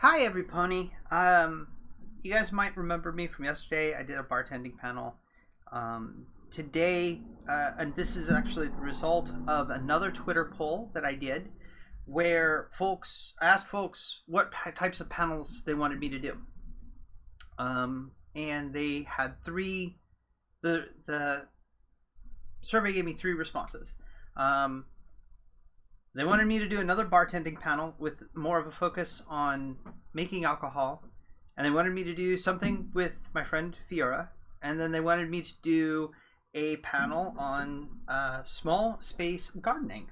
Hi, everypony. You guys might remember me from yesterday. I did a bartending panel. Today, and this is actually the result of another Twitter poll that I did, where I asked folks what types of panels they wanted me to do. And they had the survey gave me three responses. They wanted me to do another bartending panel with more of a focus on making alcohol. And they wanted me to do something with my friend Fiora. And then they wanted me to do a panel on small space gardening.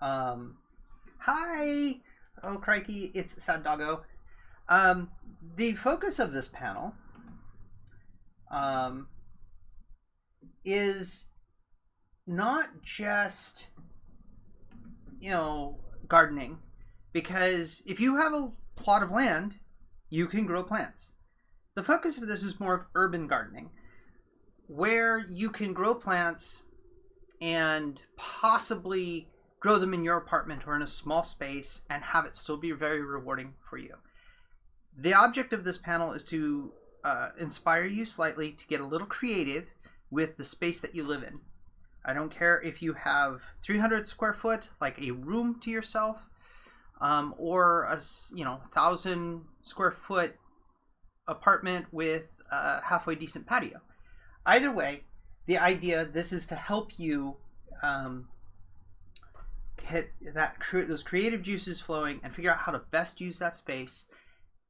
Hi! Oh, crikey, it's Sad Doggo. The focus of this panel is not just gardening, because if you have a plot of land, you can grow plants. The focus of this is more of urban gardening, where you can grow plants and possibly grow them in your apartment or in a small space and have it still be very rewarding for you. The object of this panel is to inspire you slightly to get a little creative with the space that you live in. I don't care if you have 300 square foot, like a room to yourself, or a 1,000 square foot apartment with a halfway decent patio. Either way, the idea this is to help you get those creative juices flowing and figure out how to best use that space,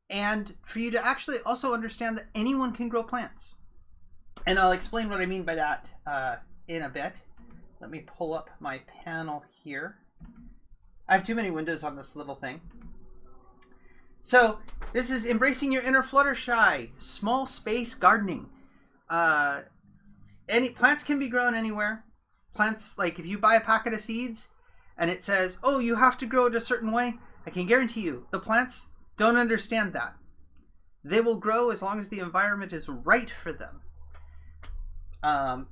and for you to actually also understand that anyone can grow plants. And I'll explain what I mean by that in a bit. Let me pull up my panel here. I have too many windows on this little thing. So this is Embracing Your Inner Fluttershy, small space gardening. Any plants can be grown anywhere. Plants, like if you buy a packet of seeds and it says, oh, you have to grow it a certain way, I can guarantee you the plants don't understand that. They will grow as long as the environment is right for them.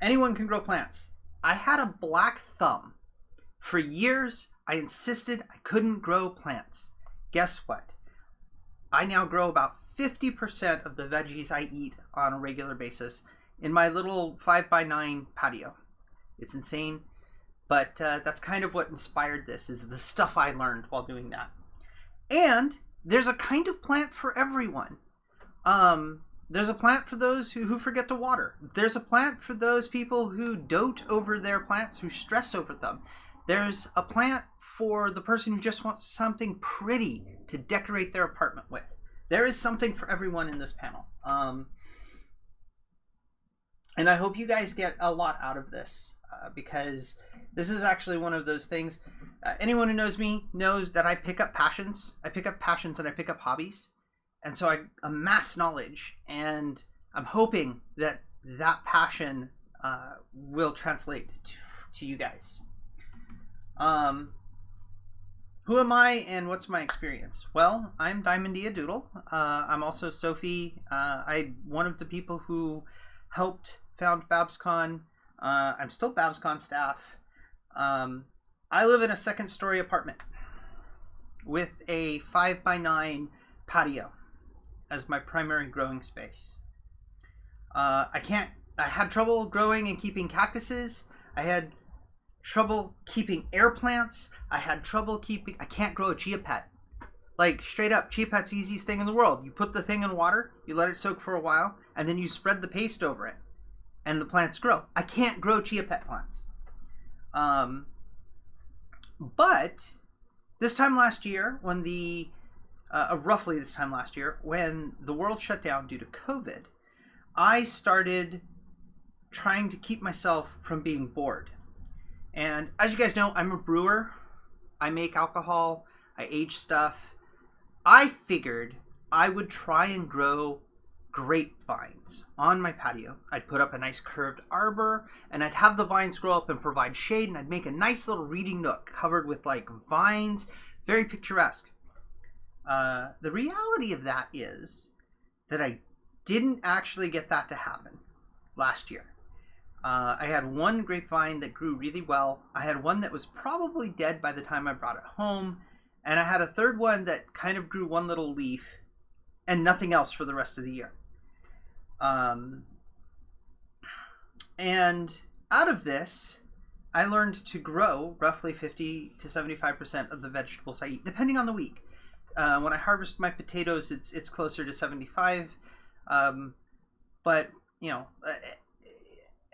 Anyone can grow plants. I had a black thumb. For years, I insisted I couldn't grow plants. Guess what? I now grow about 50% of the veggies I eat on a regular basis in my little 5x9 patio. It's insane, but that's kind of what inspired this, is the stuff I learned while doing that. And there's a kind of plant for everyone. There's a plant for those who forget to water. There's a plant for those people who dote over their plants, who stress over them. There's a plant for the person who just wants something pretty to decorate their apartment with. There is something for everyone in this panel. And I hope you guys get a lot out of this, because this is actually one of those things. Anyone who knows me knows that I pick up passions. I pick up passions and I pick up hobbies. And so I amass knowledge, and I'm hoping that that passion will translate to you guys. Who am I and what's my experience? Well, I'm Diamondia Doodle. I'm also Sophie. I'm one of the people who helped found BABSCon. I'm still BABSCon staff. I live in a second-story apartment with a 5x9 patio as my primary growing space. I had trouble growing and keeping cactuses. I had trouble keeping air plants. I can't grow a chia pet. Like, straight up, chia pet's the easiest thing in the world. You put the thing in water, you let it soak for a while, and then you spread the paste over it, and the plants grow. I can't grow chia pet plants. But this time last year, when roughly this time last year, when the world shut down due to COVID, I started trying to keep myself from being bored. And as you guys know, I'm a brewer. I make alcohol. I age stuff. I figured I would try and grow grapevines on my patio. I'd put up a nice curved arbor, and I'd have the vines grow up and provide shade, and I'd make a nice little reading nook covered with like vines, very picturesque. The reality of that is that I didn't actually get that to happen last year. I had one grapevine that grew really well. I had one that was probably dead by the time I brought it home. And I had a third one that kind of grew one little leaf and nothing else for the rest of the year. And out of this, I learned to grow roughly 50 to 75% of the vegetables I eat, depending on the week. When I harvest my potatoes, it's closer to 75. But, you know,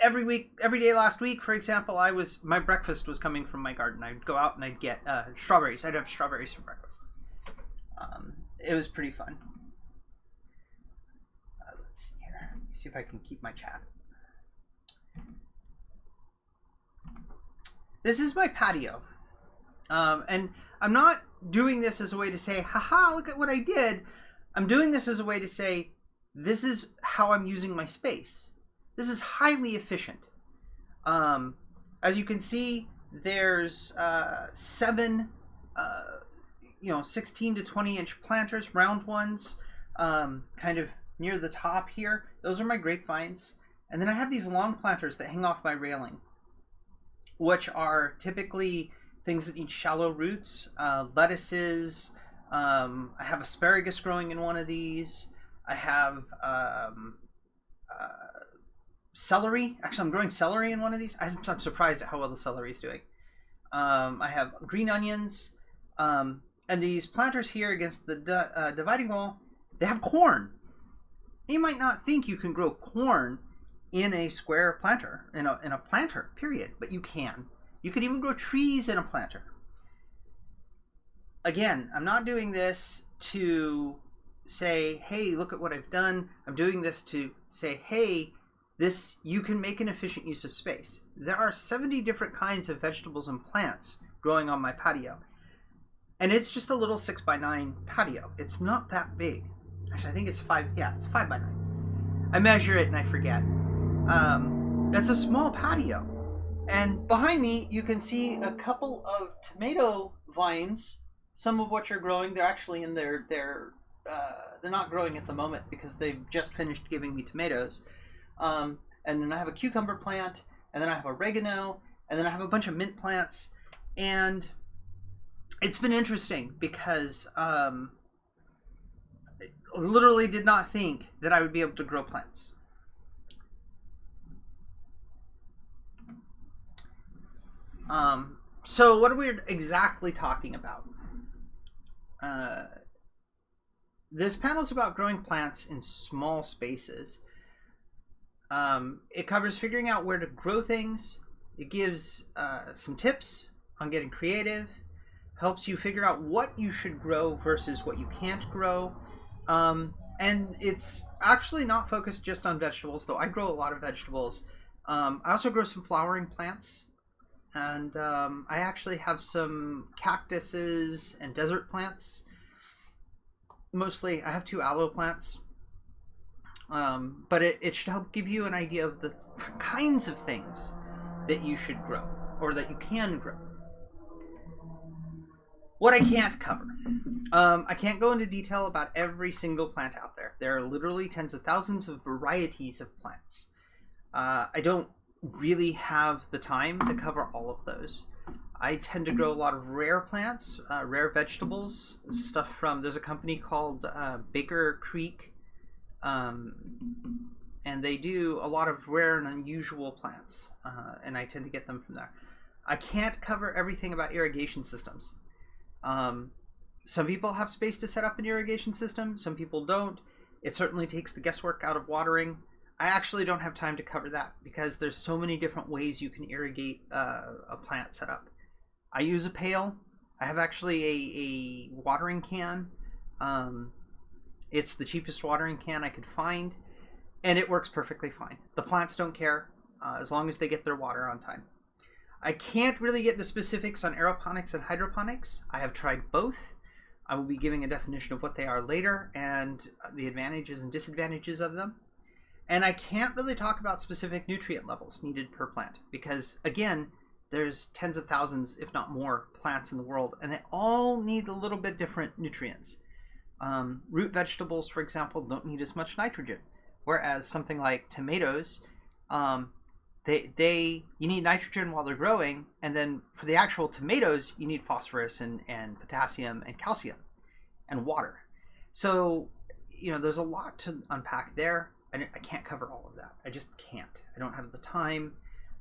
every day last week, for example, my breakfast was coming from my garden. I'd go out and I'd get strawberries. I'd have strawberries for breakfast. It was pretty fun. Let's see here. Let me see if I can keep my chat. This is my patio. And I'm not doing this as a way to say, haha, look at what I did. I'm doing this as a way to say, this is how I'm using my space. This is highly efficient. As you can see, there's 7, 16 to 20 inch planters, round ones, kind of near the top here. Those are my grapevines. And then I have these long planters that hang off my railing, which are typically things that need shallow roots, lettuces. I have asparagus growing in one of these. I have celery. Actually, I'm growing celery in one of these. I'm surprised at how well the celery is doing. I have green onions. And these planters here against the dividing wall, they have corn. You might not think you can grow corn in a square planter, in a planter, period, but you can. You could even grow trees in a planter. Again, I'm not doing this to say, hey, look at what I've done. I'm doing this to say, hey, you can make an efficient use of space. There are 70 different kinds of vegetables and plants growing on my patio. And it's just a little 6x9 patio. It's not that big. Actually, I think it's 5 by 9. I measure it and I forget. That's a small patio. And behind me, you can see a couple of tomato vines, some of which are growing. They're actually in they're not growing at the moment because they've just finished giving me tomatoes. And then I have a cucumber plant, and then I have oregano, and then I have a bunch of mint plants. And it's been interesting because I literally did not think that I would be able to grow plants. So what are we exactly talking about? This panel is about growing plants in small spaces. It covers figuring out where to grow things. It gives some tips on getting creative, helps you figure out what you should grow versus what you can't grow. And it's actually not focused just on vegetables, though I grow a lot of vegetables. I also grow some flowering plants. And I actually have some cactuses and desert plants. Mostly, I have 2 aloe plants. But it should help give you an idea of the kinds of things that you should grow, or that you can grow. What I can't cover. I can't go into detail about every single plant out there. There are literally tens of thousands of varieties of plants. I don't really have the time to cover all of those. I tend to grow a lot of rare plants, rare vegetables, stuff from, there's a company called Baker Creek, and they do a lot of rare and unusual plants, and I tend to get them from there. I can't cover everything about irrigation systems. Some people have space to set up an irrigation system, some people don't. It certainly takes the guesswork out of watering. I actually don't have time to cover that because there's so many different ways you can irrigate a plant setup. I use a pail. I have actually a watering can. It's the cheapest watering can I could find, and it works perfectly fine. The plants don't care as long as they get their water on time. I can't really get into specifics on aeroponics and hydroponics. I have tried both. I will be giving a definition of what they are later and the advantages and disadvantages of them. And I can't really talk about specific nutrient levels needed per plant because, again, there's tens of thousands, if not more, plants in the world, and they all need a little bit different nutrients. Root vegetables, for example, don't need as much nitrogen, whereas something like tomatoes you need nitrogen while they're growing, and then for the actual tomatoes, you need phosphorus and potassium and calcium and water. So, there's a lot to unpack there. I can't cover all of that. I just can't. I don't have the time.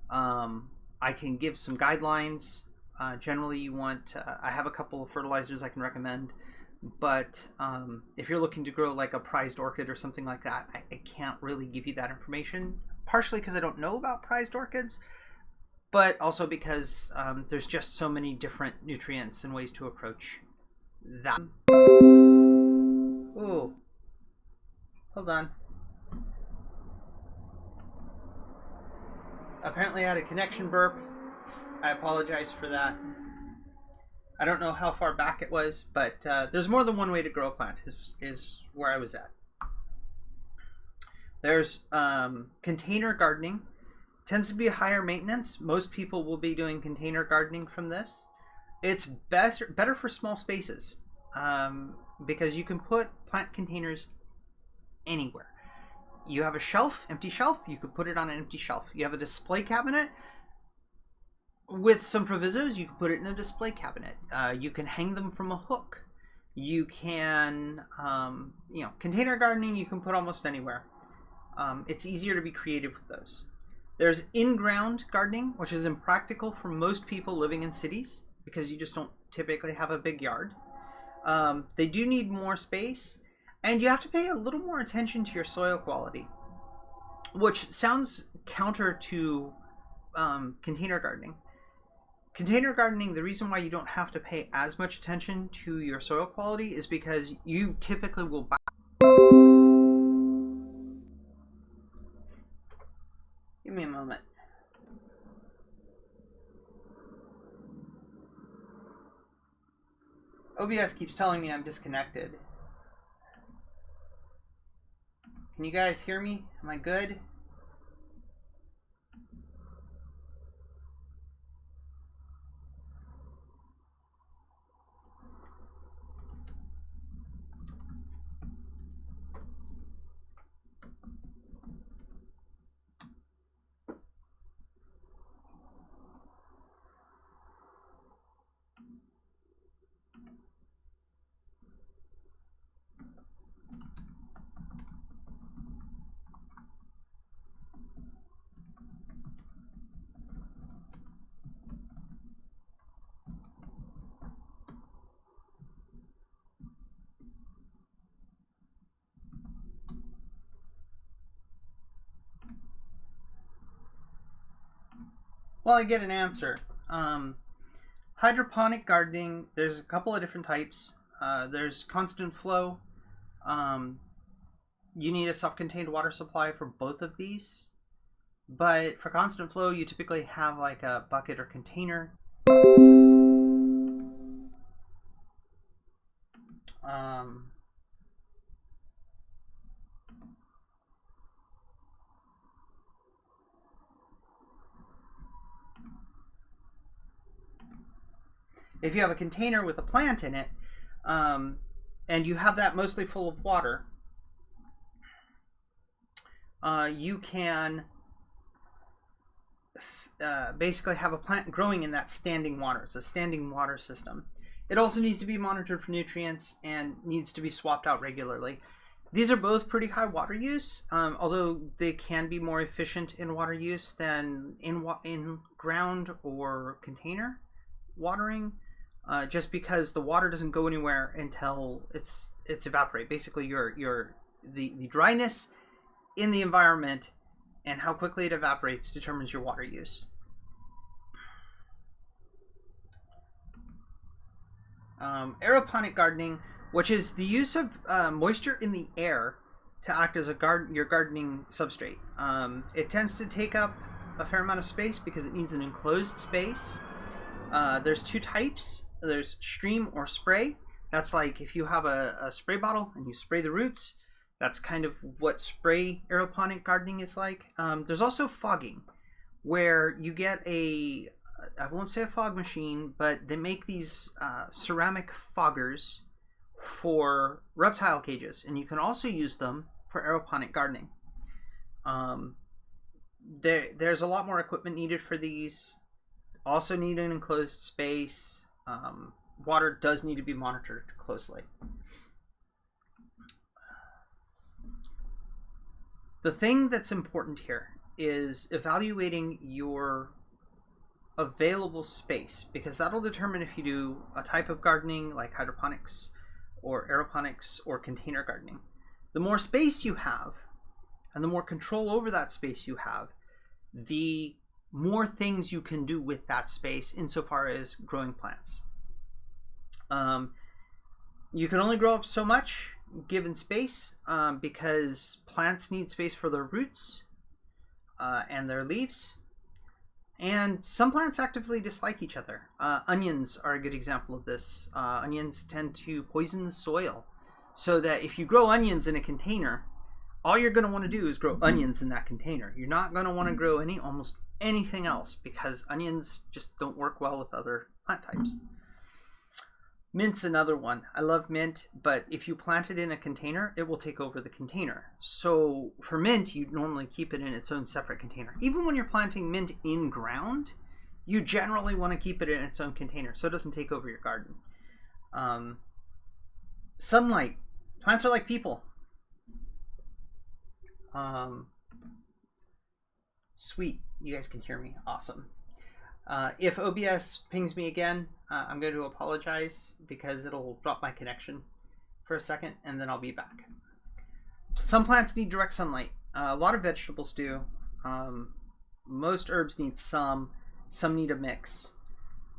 I can give some guidelines. Generally, you want, I have a couple of fertilizers I can recommend, but if you're looking to grow like a prized orchid or something like that, I can't really give you that information, partially because I don't know about prized orchids, but also because there's just so many different nutrients and ways to approach that. Ooh, hold on. Apparently I had a connection burp. I apologize for that. I don't know how far back it was, but there's more than one way to grow a plant is where I was at. There's container gardening. Tends to be higher maintenance. Most people will be doing container gardening from this. It's better for small spaces because you can put plant containers anywhere. You have a shelf, empty shelf, you could put it on an empty shelf. You have a display cabinet. With some provisos, you can put it in a display cabinet. You can hang them from a hook. You can, container gardening you can put almost anywhere. It's easier to be creative with those. There's in-ground gardening, which is impractical for most people living in cities because you just don't typically have a big yard. They do need more space, and you have to pay a little more attention to your soil quality, which sounds counter to container gardening. Container gardening, the reason why you don't have to pay as much attention to your soil quality is because you typically will buy. Give me a moment. OBS keeps telling me I'm disconnected. Can you guys hear me? Am I good? Well, I get an answer. Hydroponic gardening, there's a couple of different types. There's constant flow. You need a self-contained water supply for both of these. But for constant flow, you typically have like a bucket or container. If you have a container with a plant in it, and you have that mostly full of water, you can basically have a plant growing in that standing water. It's a standing water system. It also needs to be monitored for nutrients and needs to be swapped out regularly. These are both pretty high water use, although they can be more efficient in water use than in ground or container watering. Just because the water doesn't go anywhere until it's evaporate. Basically, the dryness in the environment and how quickly it evaporates determines your water use. Aeroponic gardening, which is the use of moisture in the air to act as your gardening substrate. It tends to take up a fair amount of space because it needs an enclosed space. There's two types. There's stream or spray. That's like if you have a spray bottle and you spray the roots. That's kind of what spray aeroponic gardening is like. There's also fogging, where you get I won't say a fog machine, but they make these ceramic foggers for reptile cages, and you can also use them for aeroponic gardening. there's a lot more equipment needed for these. Also need an enclosed space. Water does need to be monitored closely. The thing that's important here is evaluating your available space, because that'll determine if you do a type of gardening like hydroponics or aeroponics or container gardening. The more space you have and the more control over that space you have, the more things you can do with that space insofar as growing plants. You can only grow up so much given space, because plants need space for their roots and their leaves. And some plants actively dislike each other. Onions are a good example of this. Onions tend to poison the soil, so that if you grow onions in a container, all you're going to want to do is grow onions in that container. You're not going to want to grow almost anything else, because onions just don't work well with other plant types. Mint's another one. I love mint, but if you plant it in a container, it will take over the container. So for mint, you normally keep it in its own separate container. Even when you're planting mint in ground, you generally want to keep it in its own container so it doesn't take over your garden. Sunlight. Plants are like people. Sweet. You guys can hear me. Awesome. If OBS pings me again, I'm going to apologize because it'll drop my connection for a second and then I'll be back. Some plants need direct sunlight. A lot of vegetables do. Most herbs need some need a mix.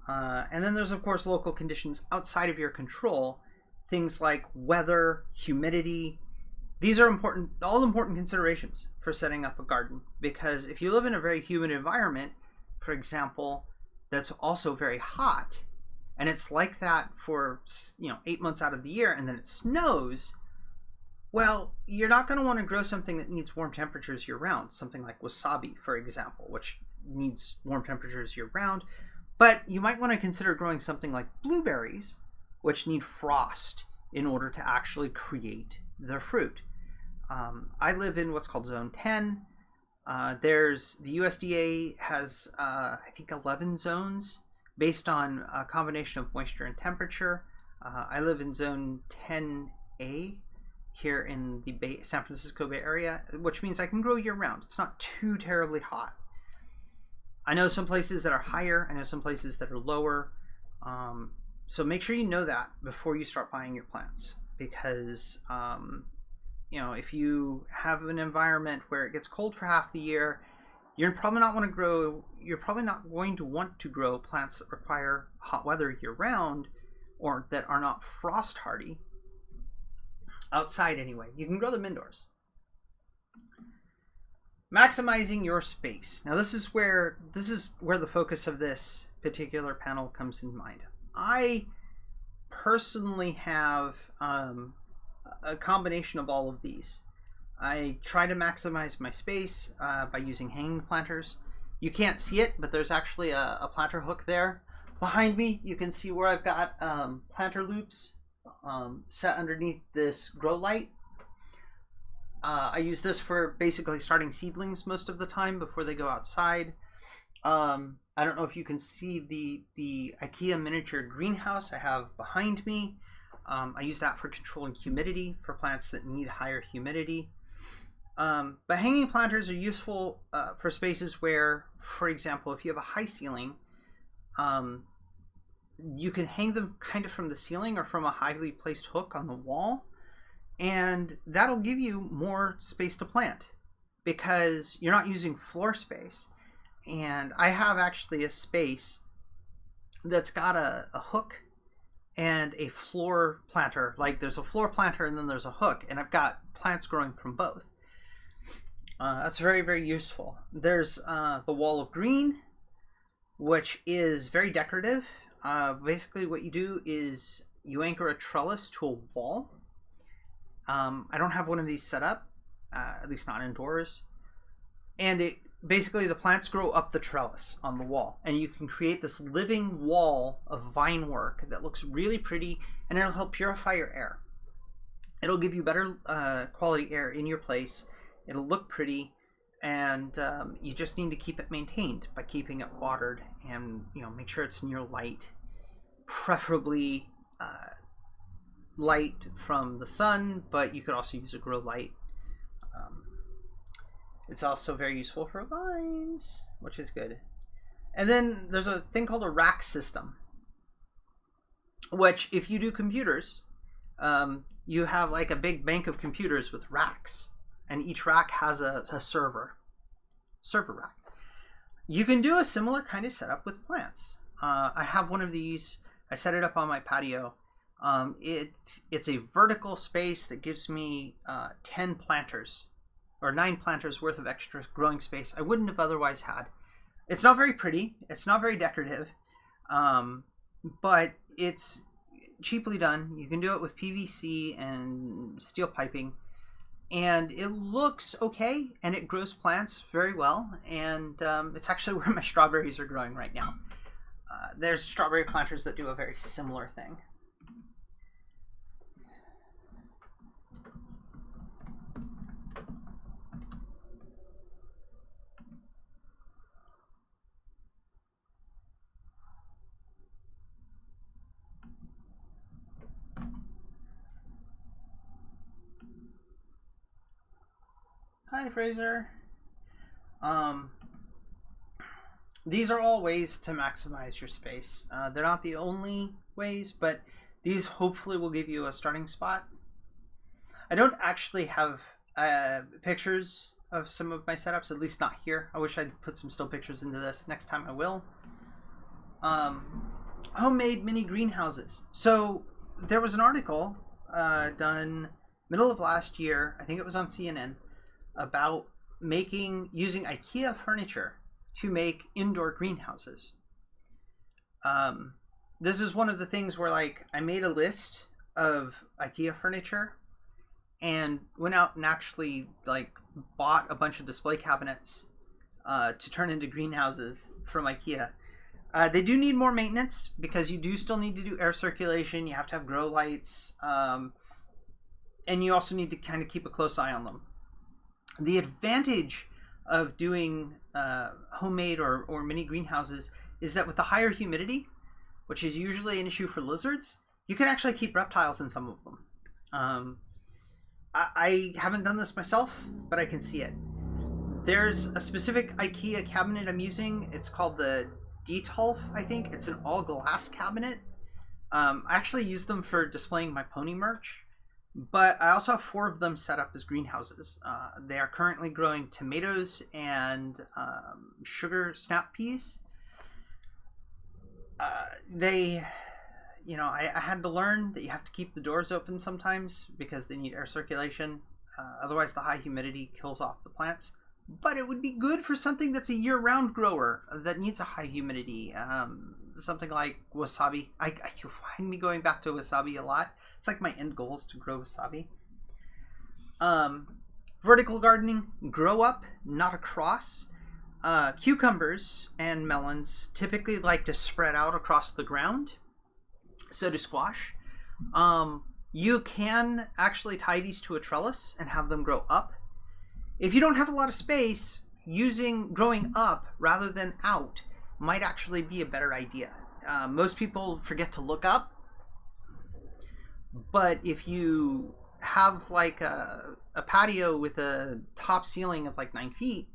And then there's, of course, local conditions outside of your control. Things like weather, humidity. These are all important considerations for setting up a garden, because if you live in a very humid environment, for example, that's also very hot, and it's like that for 8 months out of the year, and then it snows, well, you're not going to want to grow something that needs warm temperatures year-round, something like wasabi, for example, which needs warm temperatures year-round. But you might want to consider growing something like blueberries, which need frost in order to actually create their fruit. I live in what's called Zone 10. The USDA has, I think, 11 zones based on a combination of moisture and temperature. I live in Zone 10A here in the San Francisco Bay Area, which means I can grow year-round. It's not too terribly hot. I know some places that are higher. I know some places that are lower. So make sure you know that before you start buying your plants, because if you have an environment where it gets cold for half the year, you're probably not going to want to grow plants that require hot weather year-round, or that are not frost hardy outside anyway. You can grow them indoors. Maximizing your space. Now this is where the focus of this particular panel comes in mind. I personally have a combination of all of these. I try to maximize my space by using hanging planters. You can't see it, but there's actually a planter hook there. Behind me, you can see where I've got planter loops set underneath this grow light. I use this for basically starting seedlings most of the time before they go outside. I don't know if you can see the Ikea miniature greenhouse I have behind me. I use that for controlling humidity for plants that need higher humidity. But hanging planters are useful for spaces where, for example, if you have a high ceiling, you can hang them kind of from the ceiling or from a highly placed hook on the wall, and that'll give you more space to plant because you're not using floor space. And I have actually a space that's got a hook and a floor planter. Like there's a floor planter and then there's a hook, and I've got plants growing from both. That's very, very useful. There's the wall of green, which is very decorative. Basically what you do is you anchor a trellis to a wall. I don't have one of these set up, at least not indoors. And basically the plants grow up the trellis on the wall, and you can create this living wall of vine work that looks really pretty, and it'll help purify your air. It'll give you better quality air in your place. It'll look pretty, and you just need to keep it maintained by keeping it watered, and make sure it's near light, preferably light from the sun, but you could also use a grow light. It's also very useful for vines, which is good. And then there's a thing called a rack system, which if you do computers, you have like a big bank of computers with racks, and each rack has a server rack. You can do a similar kind of setup with plants. I have one of these. I set it up on my patio. It's a vertical space that gives me 10 planters, or 9 planters worth of extra growing space I wouldn't have otherwise had. It's not very pretty. It's not very decorative, but it's cheaply done. You can do it with PVC and steel piping, and it looks okay, and it grows plants very well, and it's actually where my strawberries are growing right now. There's strawberry planters that do a very similar thing. Hi, Fraser. These are all ways to maximize your space. They're not the only ways, but these hopefully will give you a starting spot. I don't actually have pictures of some of my setups, at least not here. I wish I'd put some still pictures into this. Next time I will. Homemade mini greenhouses. So there was an article done middle of last year, I think it was on CNN, about using Ikea furniture to make indoor greenhouses. This is one of the things where, like, I made a list of Ikea furniture and went out and actually like bought a bunch of display cabinets to turn into greenhouses from Ikea. They do need more maintenance because you do still need to do air circulation. You have to have grow lights, and you also need to kind of keep a close eye on them. The advantage of doing homemade or mini greenhouses is that with the higher humidity, which is usually an issue for lizards, you can actually keep reptiles in some of them. I haven't done this myself, but I can see it. There's a specific Ikea cabinet I'm using. It's called the Dwarf, I think. It's an all glass cabinet. I actually use them for displaying my pony merch, but I also have 4 of them set up as greenhouses. They are currently growing tomatoes and sugar snap peas. I had to learn that you have to keep the doors open sometimes because they need air circulation. Otherwise, the high humidity kills off the plants. But it would be good for something that's a year-round grower that needs a high humidity. Something like wasabi. You find me going back to wasabi a lot. It's like my end goal is to grow wasabi. Vertical gardening, grow up, not across. Cucumbers and melons typically like to spread out across the ground. So do squash. You can actually tie these to a trellis and have them grow up. If you don't have a lot of space, using growing up rather than out might actually be a better idea. Most people forget to look up, but if you have like a patio with a top ceiling of like 9 feet,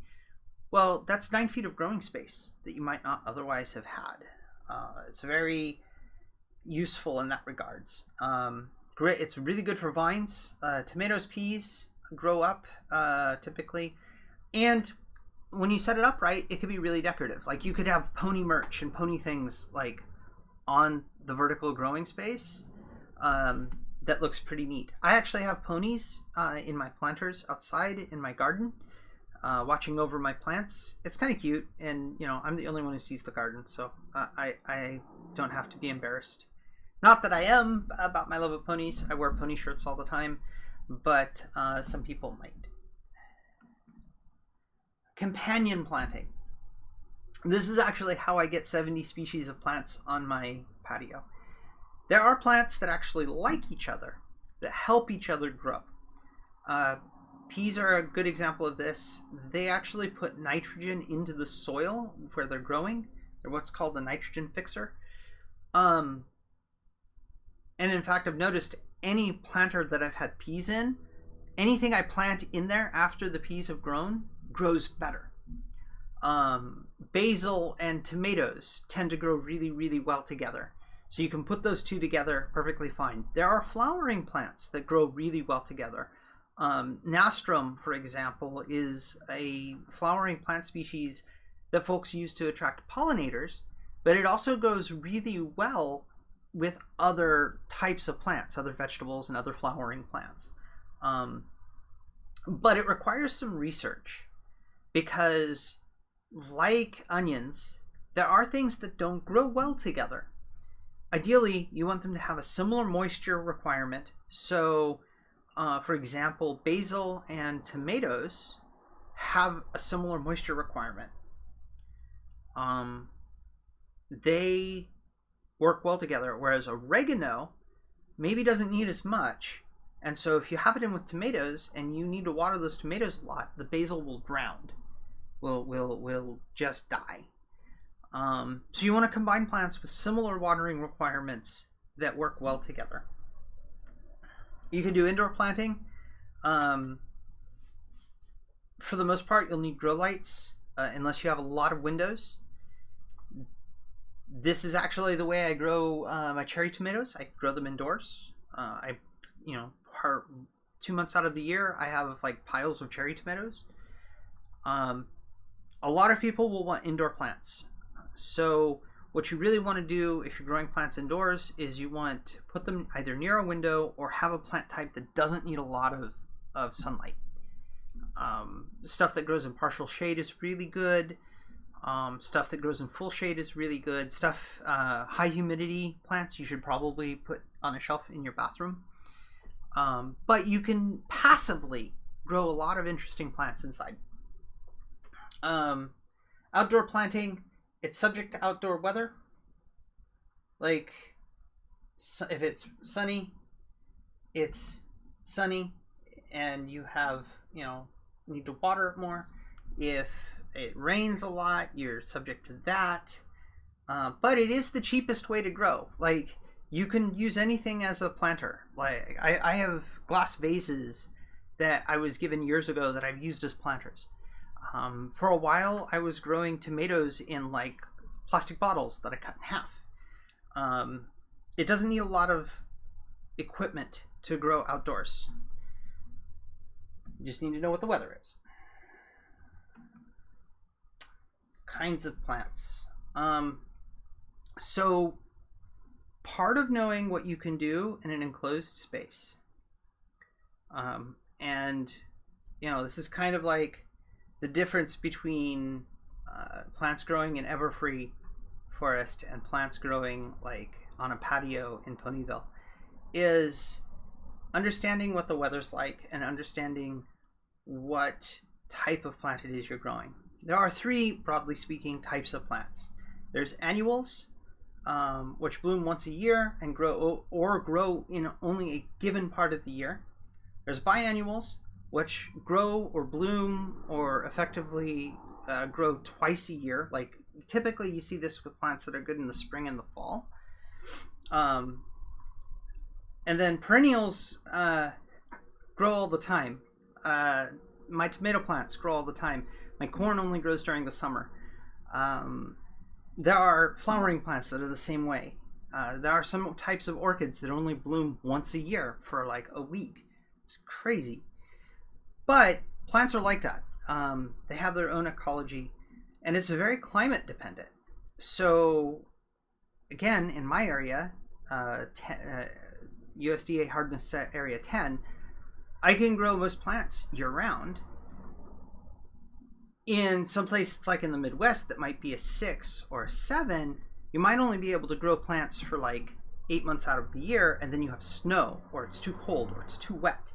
well, that's 9 feet of growing space that you might not otherwise have had. It's very useful in that regards. Great. It's really good for vines. Tomatoes, peas grow up typically, and when you set it up right, it could be really decorative. Like you could have pony merch and pony things like on the vertical growing space. That looks pretty neat. I actually have ponies in my planters outside in my garden, watching over my plants. It's kind of cute, and I'm the only one who sees the garden, so I don't have to be embarrassed. Not that I am about my love of ponies. I wear pony shirts all the time, but some people might. Companion planting. This is actually how I get 70 species of plants on my patio. There are plants that actually like each other, that help each other grow. Peas are a good example of this. They actually put nitrogen into the soil where they're growing. They're what's called a nitrogen fixer. And in fact, I've noticed any planter that I've had peas in, anything I plant in there after the peas have grown grows better. Basil and tomatoes tend to grow really, really well together. So you can put those two together perfectly fine. There are flowering plants that grow really well together. Nastrum, for example, is a flowering plant species that folks use to attract pollinators, but it also goes really well with other types of plants, other vegetables and other flowering plants. But it requires some research because, like onions, there are things that don't grow well together. Ideally, you want them to have a similar moisture requirement. So, for example, basil and tomatoes have a similar moisture requirement. They work well together, whereas oregano maybe doesn't need as much. And so if you have it in with tomatoes and you need to water those tomatoes a lot, the basil will drown, will just die. So you want to combine plants with similar watering requirements that work well together. You can do indoor planting. For the most part, you'll need grow lights unless you have a lot of windows. This is actually the way I grow my cherry tomatoes. I grow them indoors. 2 months out of the year, I have like piles of cherry tomatoes. A lot of people will want indoor plants. So what you really want to do if you're growing plants indoors is you want to put them either near a window or have a plant type that doesn't need a lot of sunlight. Stuff that grows in partial shade is really good. Stuff that grows in full shade is really good. High humidity plants you should probably put on a shelf in your bathroom. But you can passively grow a lot of interesting plants inside. Outdoor planting, it's subject to outdoor weather. Like, if it's sunny, it's sunny, and you have, need to water it more. If it rains a lot, you're subject to that. But it is the cheapest way to grow. Like, you can use anything as a planter. Like, I have glass vases that I was given years ago that I've used as planters. For a while, I was growing tomatoes in like plastic bottles that I cut in half. It doesn't need a lot of equipment to grow outdoors. You just need to know what the weather is. Kinds of plants. So part of knowing what you can do in an enclosed space, this is kind of like the difference between plants growing in everfree forest and plants growing like on a patio in Ponyville, is understanding what the weather's like and understanding what type of plant it is you're growing. There are three, broadly speaking, types of plants. There's annuals, which bloom once a year and grow in only a given part of the year. There's biannuals, which grow or bloom or effectively grow twice a year. Like, typically you see this with plants that are good in the spring and the fall. And then perennials grow all the time. My tomato plants grow all the time. My corn only grows during the summer. There are flowering plants that are the same way. There are some types of orchids that only bloom once a year for like a week. It's crazy. But plants are like that. They have their own ecology, and it's very climate dependent. So again, in my area, USDA hardness area 10, I can grow most plants year round. In some places like in the Midwest that might be a 6 or a 7, you might only be able to grow plants for like 8 months out of the year, and then you have snow, or it's too cold, or it's too wet.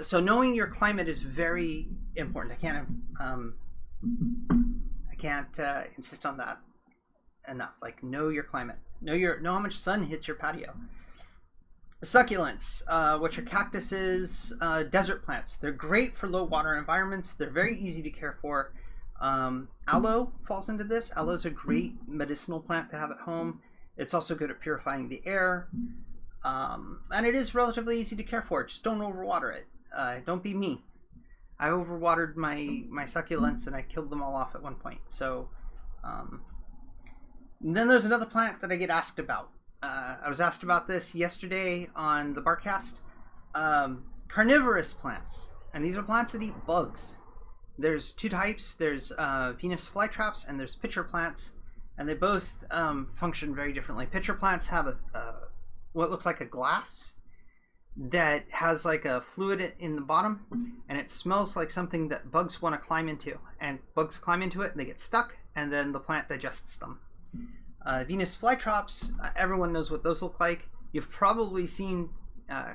So knowing your climate is very important. I can't insist on that enough. Like, know your climate. Know how much sun hits your patio. Succulents, which are cactuses, desert plants. They're great for low water environments. They're very easy to care for. Aloe falls into this. Aloe is a great medicinal plant to have at home. It's also good at purifying the air. And it is relatively easy to care for. Just don't overwater it. Don't be me. I overwatered my succulents and I killed them all off at one point. So, then there's another plant that I get asked about. I was asked about this yesterday on the Barkcast. Carnivorous plants. And these are plants that eat bugs. There's two types. There's Venus flytraps and there's pitcher plants. And they both function very differently. Pitcher plants have what looks like a glass that has like a fluid in the bottom. And it smells like something that bugs want to climb into. And bugs climb into it and they get stuck. And then the plant digests them. Venus flytraps, everyone knows what those look like. You've probably seen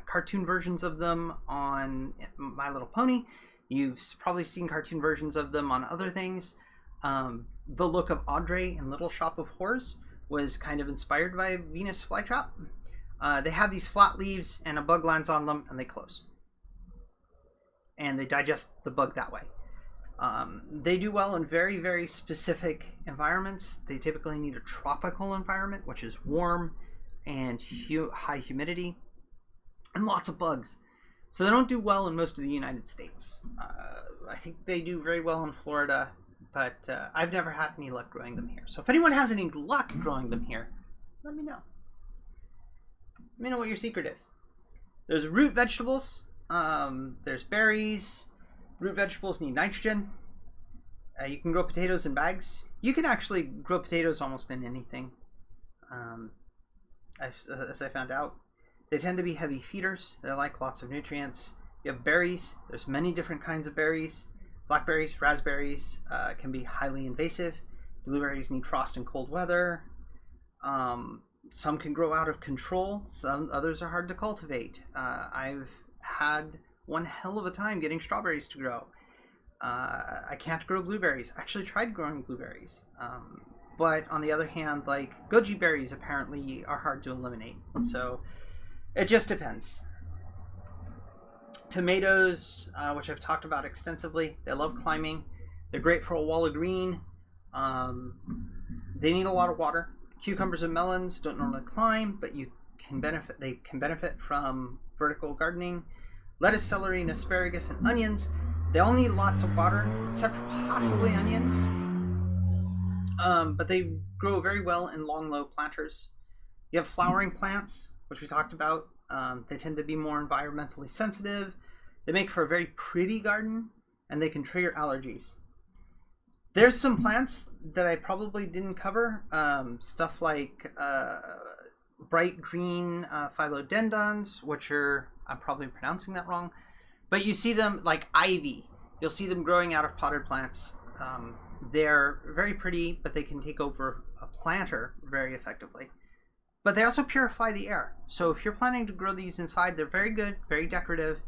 cartoon versions of them on My Little Pony. You've probably seen cartoon versions of them on other things. The look of Audrey in Little Shop of Horrors was kind of inspired by Venus flytrap. They have these flat leaves and a bug lands on them and they close. And they digest the bug that way. They do well in very, very specific environments. They typically need a tropical environment, which is warm and high humidity and lots of bugs. So they don't do well in most of the United States. I think they do very well in Florida, but I've never had any luck growing them here. So if anyone has any luck growing them here, let me know. Let me know what your secret is. There's root vegetables. There's berries. Root vegetables need nitrogen. You can grow potatoes in bags. You can actually grow potatoes almost in anything. As I found out, they tend to be heavy feeders. They like lots of nutrients. You have berries. There's many different kinds of berries. Blackberries, raspberries can be highly invasive. Blueberries need frost and cold weather. Some can grow out of control. Some others are hard to cultivate. I've had one hell of a time getting strawberries to grow. I can't grow blueberries. I actually tried growing blueberries. But on the other hand, like goji berries apparently are hard to eliminate. So it just depends. Tomatoes, which I've talked about extensively, they love climbing. They're great for a wall of green. They need a lot of water. Cucumbers and melons don't normally climb, but they can benefit from vertical gardening. Lettuce, celery, and asparagus and onions, they all need lots of water, except for possibly onions. But they grow very well in long, low planters. You have flowering plants, which we talked about. They tend to be more environmentally sensitive. They make for a very pretty garden, and they can trigger allergies. There's some plants that I probably didn't cover. Stuff like bright green philodendrons, which are, I'm probably pronouncing that wrong, but you see them like ivy. You'll see them growing out of potted plants. They're very pretty, but they can take over a planter very effectively. But they also purify the air. So if you're planning to grow these inside, they're very good, very decorative,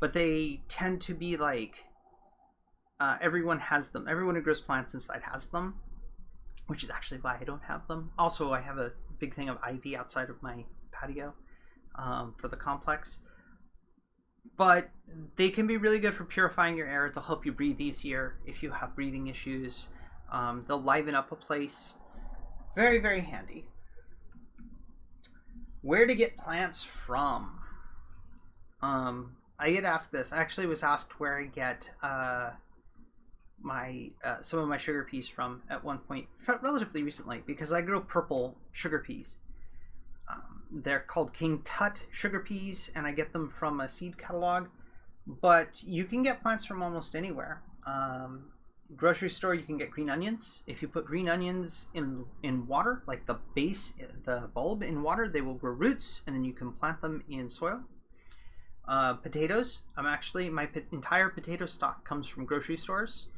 but they tend to be like, everyone has them. Everyone who grows plants inside has them, which is actually why I don't have them. Also, I have a big thing of ivy outside of my patio for the complex. But they can be really good for purifying your air. They'll help you breathe easier if you have breathing issues. They'll liven up a place. Very, very handy. Where to get plants from? I get asked this. I actually was asked where I get some of my sugar peas from at one point, relatively recently, because I grow purple sugar peas. They're called King Tut sugar peas, and I get them from a seed catalog. But you can get plants from almost anywhere. Grocery store, you can get green onions. If you put green onions in water, like the bulb in water, they will grow roots, and then you can plant them in soil. Potatoes, my entire potato stock comes from grocery stores.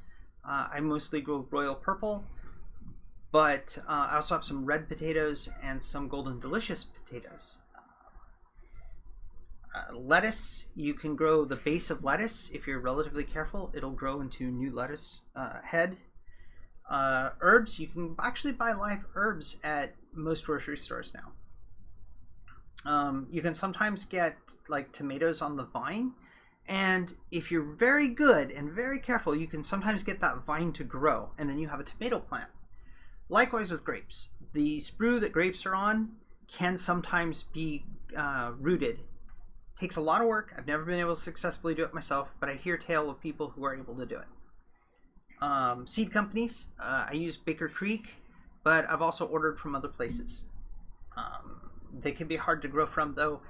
I mostly grow royal purple, but I also have some red potatoes and some golden delicious potatoes. Lettuce, you can grow the base of lettuce. If you're relatively careful, it'll grow into new lettuce head. Herbs, you can actually buy live herbs at most grocery stores now. You can sometimes get like tomatoes on the vine, and if you're very good and very careful, you can sometimes get that vine to grow, and then you have a tomato plant. Likewise with grapes. The sprue that grapes are on can sometimes be rooted. Takes a lot of work. I've never been able to successfully do it myself, but I hear tale of people who are able to do it. Seed companies. I use Baker Creek, but I've also ordered from other places. They can be hard to grow from, though.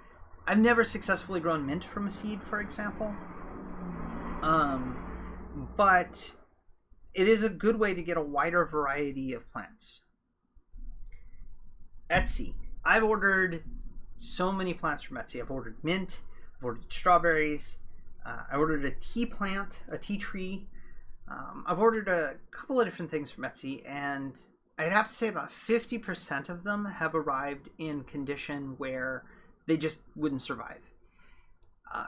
I've never successfully grown mint from a seed, for example. But it is a good way to get a wider variety of plants. Etsy. I've ordered so many plants from Etsy. I've ordered mint, I've ordered strawberries, I ordered a tea plant, a tea tree. I've ordered a couple of different things from Etsy, and I'd have to say about 50% of them have arrived in condition where they just wouldn't survive.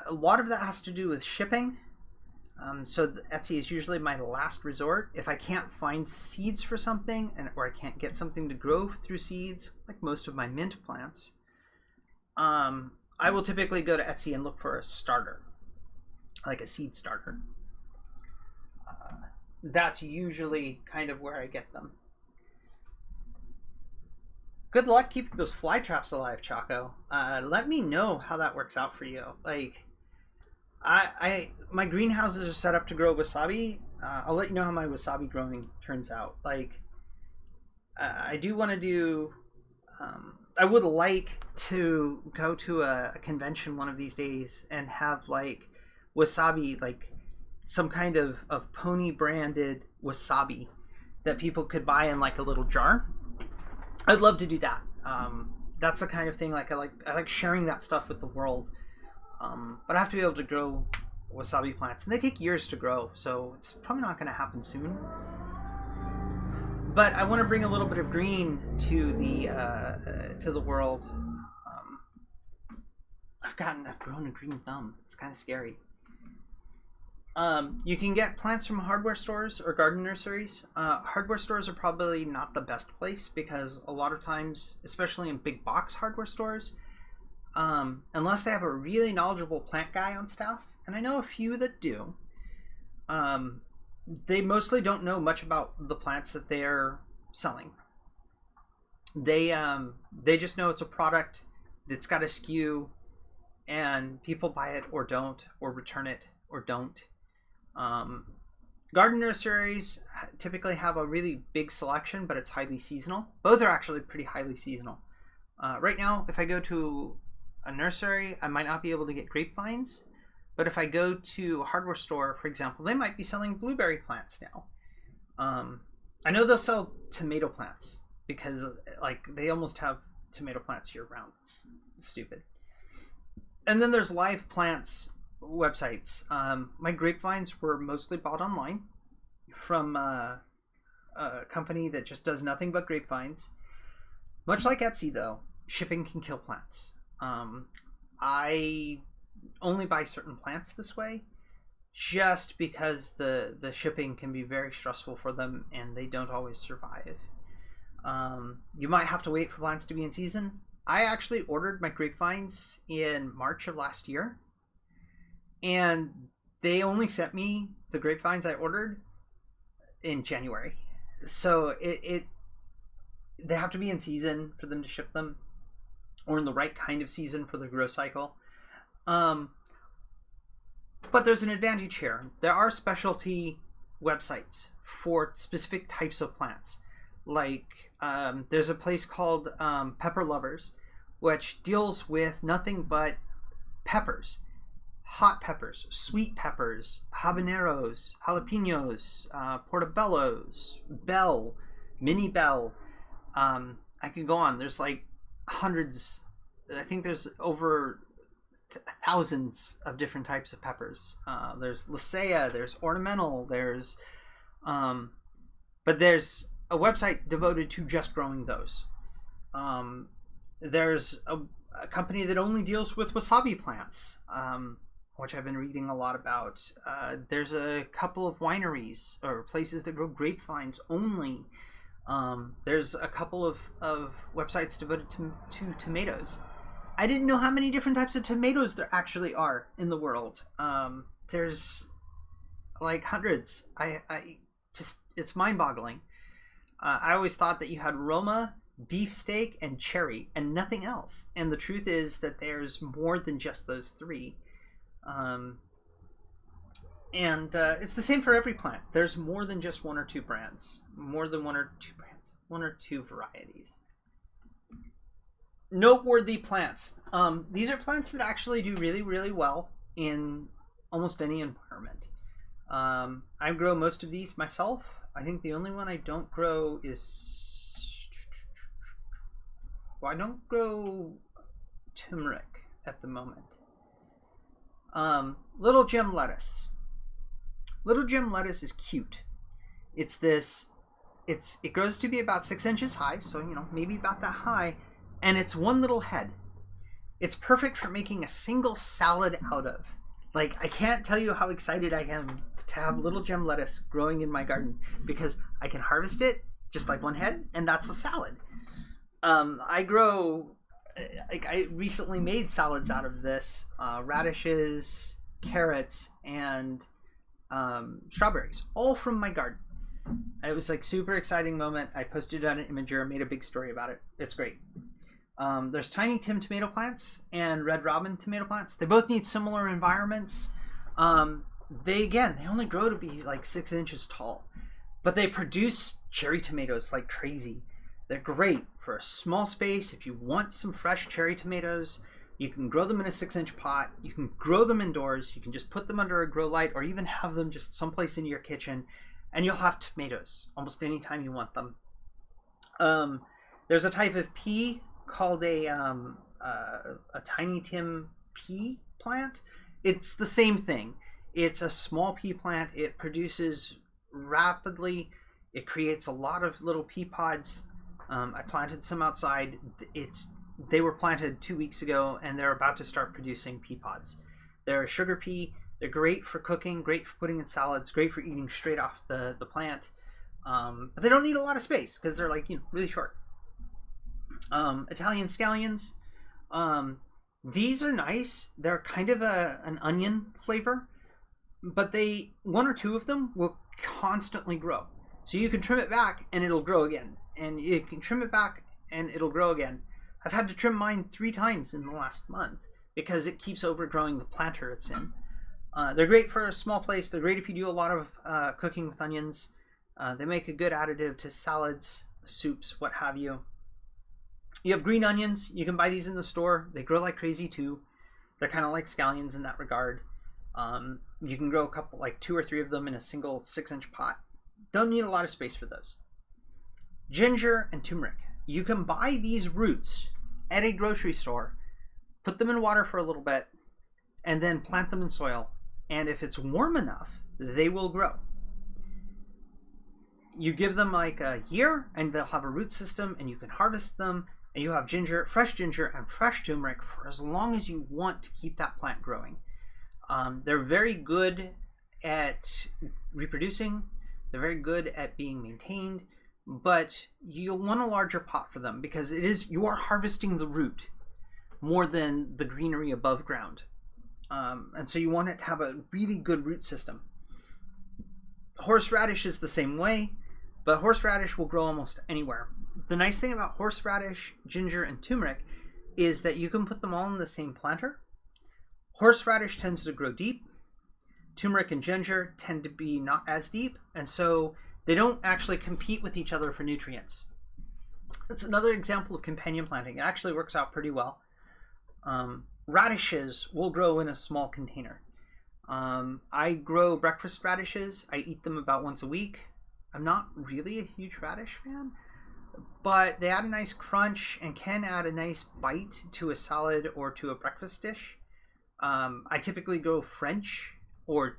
A lot of that has to do with shipping. So Etsy is usually my last resort. If I can't find seeds for something, or I can't get something to grow through seeds, like most of my mint plants, I will typically go to Etsy and look for a starter, like a seed starter. That's usually kind of where I get them. Good luck keeping those fly traps alive, Choco. Let me know how that works out for you. Like, my greenhouses are set up to grow wasabi. I'll let you know how my wasabi growing turns out. Like, I do want to do. I would like to go to a convention one of these days and have like wasabi, like some kind of pony branded wasabi that people could buy in like a little jar. I'd love to do that. That's the kind of thing I like sharing that stuff with the world. But I have to be able to grow wasabi plants, and they take years to grow, so it's probably not going to happen soon. But I want to bring a little bit of green to the world. I've grown a green thumb. It's kind of scary. You can get plants from hardware stores or garden nurseries. Hardware stores are probably not the best place because a lot of times, especially in big box hardware stores, unless they have a really knowledgeable plant guy on staff, and I know a few that do, they mostly don't know much about the plants that they're selling. They just know it's a product that's got a SKU, and people buy it or don't, or return it or don't. Garden nurseries typically have a really big selection, but it's highly seasonal. Both are actually pretty highly seasonal. Right now, if I go to a nursery, I might not be able to get grapevines, but if I go to a hardware store, for example, they might be selling blueberry plants now. I know they'll sell tomato plants because like they almost have tomato plants year round. It's stupid. And then there's live plants websites. My grapevines were mostly bought online from a company that just does nothing but grapevines. Much like Etsy, though, shipping can kill plants. I only buy certain plants this way just because the shipping can be very stressful for them and they don't always survive. You might have to wait for plants to be in season. I actually ordered my grapevines in March of last year, and they only sent me the grapevines I ordered in January. So they have to be in season for them to ship them, or in the right kind of season for the grow cycle. But there's an advantage here. There are specialty websites for specific types of plants. Like there's a place called Pepper Lovers, which deals with nothing but peppers. Hot peppers, sweet peppers, habaneros, jalapenos, portobellos, bell, mini bell. I can go on. There's like hundreds. I think there's over thousands of different types of peppers. There's Lycia, there's ornamental, there's but there's a website devoted to just growing those. There's a company that only deals with wasabi plants, which I've been reading a lot about. There's a couple of wineries or places that grow grapevines only. There's a couple of websites devoted to tomatoes. I didn't know how many different types of tomatoes there actually are in the world. There's like hundreds. I just, it's mind-boggling. I always thought that you had Roma, beefsteak, and cherry, and nothing else. And the truth is that there's more than just those three. It's the same for every plant. There's more than just one or two brands. More than one or two varieties. Noteworthy plants. These are plants that actually do really, really well in almost any environment. I grow most of these myself. I think the only one I don't grow is... Well, I don't grow turmeric at the moment. Little gem lettuce. Little gem lettuce is cute. It grows to be about 6 inches high, so, you know, maybe about that high, and it's one little head. It's perfect for making a single salad out of. Like, I can't tell you how excited I am to have little gem lettuce growing in my garden, because I can harvest it just like one head, and that's a salad. I recently made salads out of this, radishes, carrots, and strawberries, all from my garden. It was like super exciting moment. I posted it on an Imager, made a big story about it. It's great. There's tiny Tim tomato plants and red robin tomato plants. They both need similar environments. They only grow to be like 6 inches tall, but they produce cherry tomatoes like crazy. They're great for a small space. If you want some fresh cherry tomatoes, you can grow them in a 6-inch pot. You can grow them indoors. You can just put them under a grow light, or even have them just someplace in your kitchen, and you'll have tomatoes almost any time you want them. There's a type of pea called a tiny Tim Pea plant. It's the same thing. It's a small pea plant. It produces rapidly. It creates a lot of little pea pods. I planted some outside. They were planted 2 weeks ago, and they're about to start producing pea pods. They're a sugar pea. They're great for cooking, great for putting in salads, great for eating straight off the plant. But they don't need a lot of space because they're like, you know, really short. Italian scallions. These are nice. They're kind of an onion flavor, but one or two of them will constantly grow. So you can trim it back and it'll grow again. And you can trim it back and it'll grow again. I've had to trim mine 3 times in the last month because it keeps overgrowing the planter it's in. They're great for a small place. They're great if you do a lot of cooking with onions. They make a good additive to salads, soups, what have you. You have green onions. You can buy these in the store. They grow like crazy too. They're kind of like scallions in that regard. You can grow a couple, like 2 or 3 of them in a single 6-inch pot. Don't need a lot of space for those. Ginger and turmeric. You can buy these roots at a grocery store, put them in water for a little bit, and then plant them in soil. And if it's warm enough, they will grow. You give them like a year and they'll have a root system, and you can harvest them, and you have fresh ginger and fresh turmeric for as long as you want to keep that plant growing. They're very good at reproducing. They're very good at being maintained, but you'll want a larger pot for them because you are harvesting the root more than the greenery above ground. And so you want it to have a really good root system. Horseradish is the same way, but horseradish will grow almost anywhere. The nice thing about horseradish, ginger, and turmeric is that you can put them all in the same planter. Horseradish tends to grow deep. Turmeric and ginger tend to be not as deep, and so they don't actually compete with each other for nutrients. That's another example of companion planting. It actually works out pretty well. Radishes will grow in a small container. I grow breakfast radishes. I eat them about once a week. I'm not really a huge radish fan, but they add a nice crunch and can add a nice bite to a salad or to a breakfast dish. I typically grow French or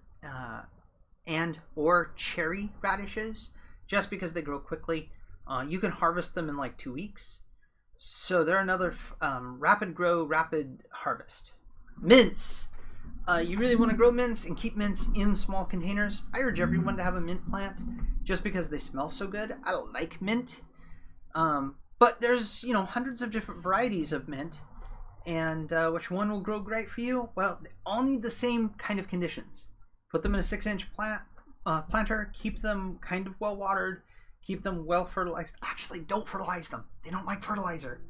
cherry radishes just because they grow quickly. You can harvest them in like 2 weeks. So they're another rapid grow, rapid harvest. Mints. You really want to grow mints and keep mints in small containers. I urge everyone to have a mint plant just because they smell so good. I like mint. But there's, hundreds of different varieties of mint. And which one will grow great for you? Well, they all need the same kind of conditions. Put them in a 6-inch planter, keep them kind of well watered, keep them well fertilized. Actually, don't fertilize them. They don't like fertilizer.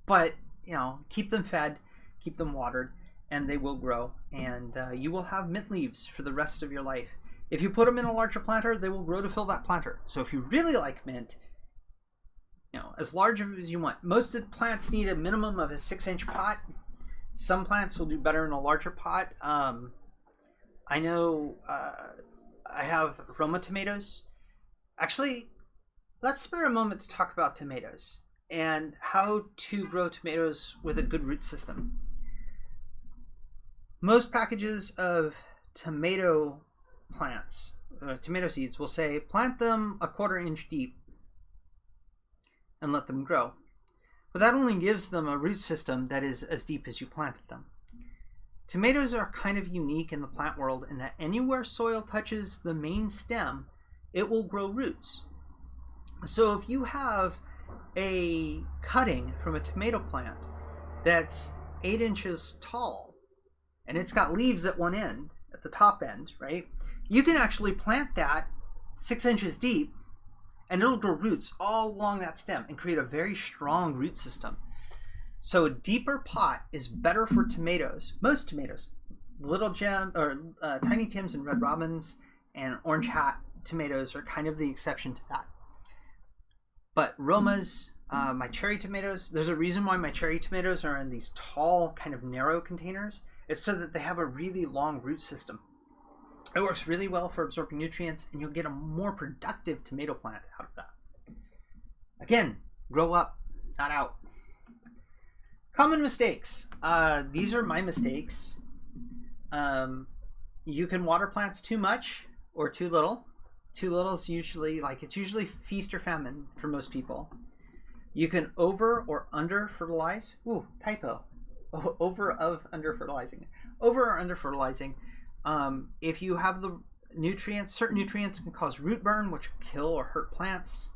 But, you know, keep them fed, keep them watered, and they will grow. And you will have mint leaves for the rest of your life. If you put them in a larger planter, they will grow to fill that planter. So if you really like mint, you know, as large as you want. Most of the plants need a minimum of a 6-inch pot. Some plants will do better in a larger pot. I know I have Roma tomatoes. Actually, let's spare a moment to talk about tomatoes and how to grow tomatoes with a good root system. Most packages of tomato plants, tomato seeds, will say plant them a 1/4 inch deep and let them grow. But that only gives them a root system that is as deep as you planted them. Tomatoes are kind of unique in the plant world in that anywhere soil touches the main stem, it will grow roots. So if you have a cutting from a tomato plant that's 8 inches tall and it's got leaves at one end, at the top end, right? You can actually plant that 6 inches deep and it'll grow roots all along that stem and create a very strong root system. So a deeper pot is better for tomatoes. Most tomatoes, Little Gem or Tiny Tims and Red Robins and Orange Hat tomatoes are kind of the exception to that. But Romas, my cherry tomatoes, there's a reason why my cherry tomatoes are in these tall, kind of narrow containers. It's so that they have a really long root system. It works really well for absorbing nutrients, and you'll get a more productive tomato plant out of that. Again, grow up, not out. Common mistakes. These are my mistakes. You can water plants too much or too little. Too little is usually, it's usually feast or famine for most people. You can over or under fertilize. Ooh, typo. Over or under fertilizing. If you have the nutrients, certain nutrients can cause root burn, which will kill or hurt plants.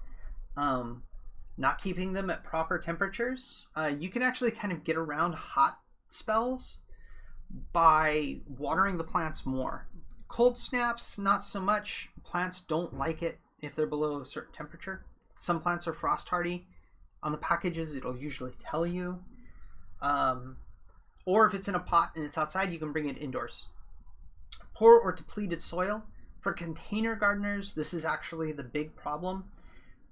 Not keeping them at proper temperatures. You can actually kind of get around hot spells by watering the plants more. Cold snaps, not so much. Plants don't like it if they're below a certain temperature. Some plants are frost hardy. On the packages, it'll usually tell you. Or if it's in a pot and it's outside, you can bring it indoors. Poor or depleted soil. For container gardeners, this is actually the big problem.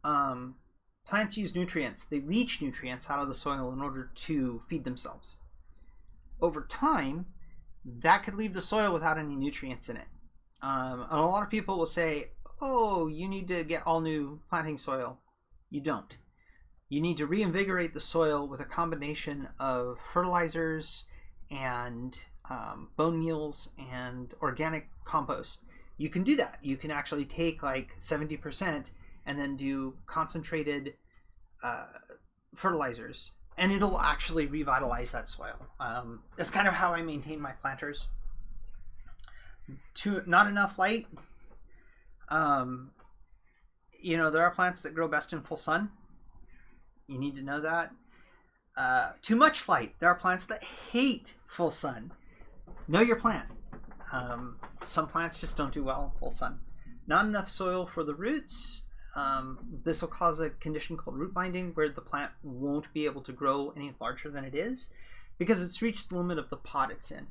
Plants use nutrients. They leach nutrients out of the soil in order to feed themselves. Over time, that could leave the soil without any nutrients in it. And a lot of people will say, oh, you need to get all new planting soil. You don't. You need to reinvigorate the soil with a combination of fertilizers and bone meals and organic compost. You can do that. You can actually take 70% and then do concentrated fertilizers, and it'll actually revitalize that soil. That's kind of how I maintain my planters. Not enough light. There are plants that grow best in full sun. You need to know that. Too much light. There are plants that hate full sun. Know your plant. Some plants just don't do well in full sun. Not enough soil for the roots. This will cause a condition called root binding, where the plant won't be able to grow any larger than it is because it's reached the limit of the pot it's in.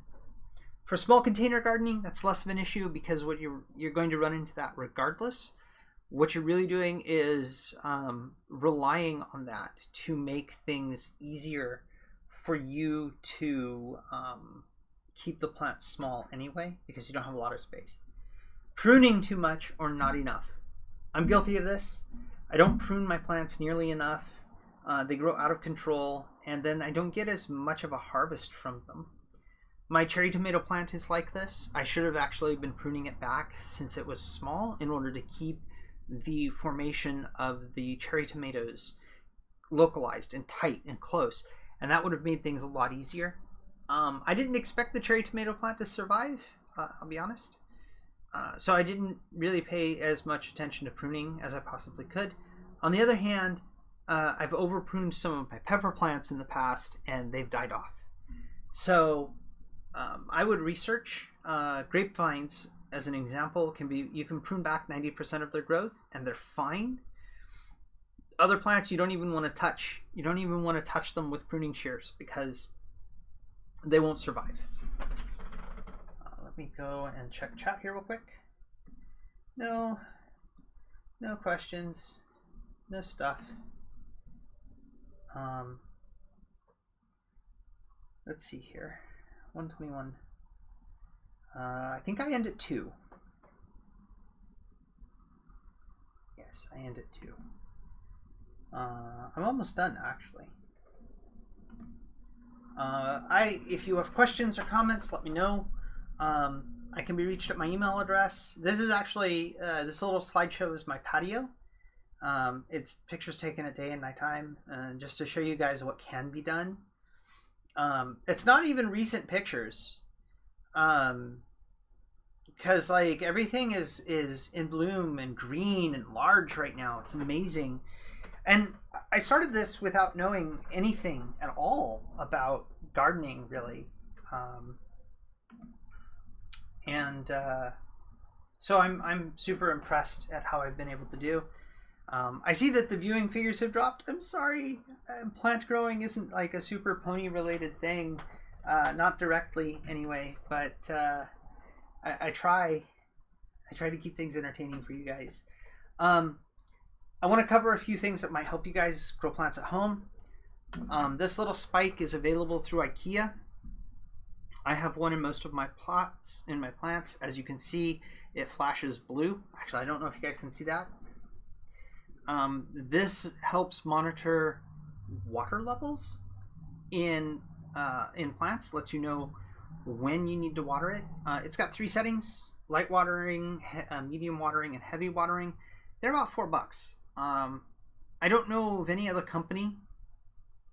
For small container gardening, that's less of an issue because what you're going to run into that regardless. What you're really doing is relying on that to make things easier for you to keep the plant small anyway, because you don't have a lot of space. Pruning too much or not enough. I'm guilty of this. I don't prune my plants nearly enough. They grow out of control, and then I don't get as much of a harvest from them. My cherry tomato plant is like this. I should have actually been pruning it back since it was small in order to keep the formation of the cherry tomatoes localized and tight and close, and that would have made things a lot easier. I didn't expect the cherry tomato plant to survive, I'll be honest. So I didn't really pay as much attention to pruning as I possibly could. On the other hand, I've over pruned some of my pepper plants in the past and they've died off. So I would research grapevines as an example. You can prune back 90% of their growth and they're fine. Other plants you don't even want to touch. You don't even want to touch them with pruning shears because they won't survive. Let me go and check chat here real quick. No questions, no stuff. Let's see here. 121. I think I end at 2. Yes, I end at 2. I'm almost done, actually. If you have questions or comments, let me know. I can be reached at my email address. This is actually, this little slideshow is my patio. It's pictures taken at day and nighttime, just to show you guys what can be done. It's not even recent pictures, because like everything is in bloom and green and large right now. It's amazing. And I started this without knowing anything at all about gardening, really. So I'm super impressed at how I've been able to do. I see that the viewing figures have dropped. I'm sorry. Plant growing isn't like a super pony related thing, not directly anyway. But I try to keep things entertaining for you guys. I want to cover a few things that might help you guys grow plants at home. This little spike is available through Ikea. I have one in most of my plants. As you can see, it flashes blue. Actually, I don't know if you guys can see that. This helps monitor water levels in plants. Lets you know when you need to water it. It's got 3 settings: light watering, medium watering, and heavy watering. They're about $4. I don't know of any other company.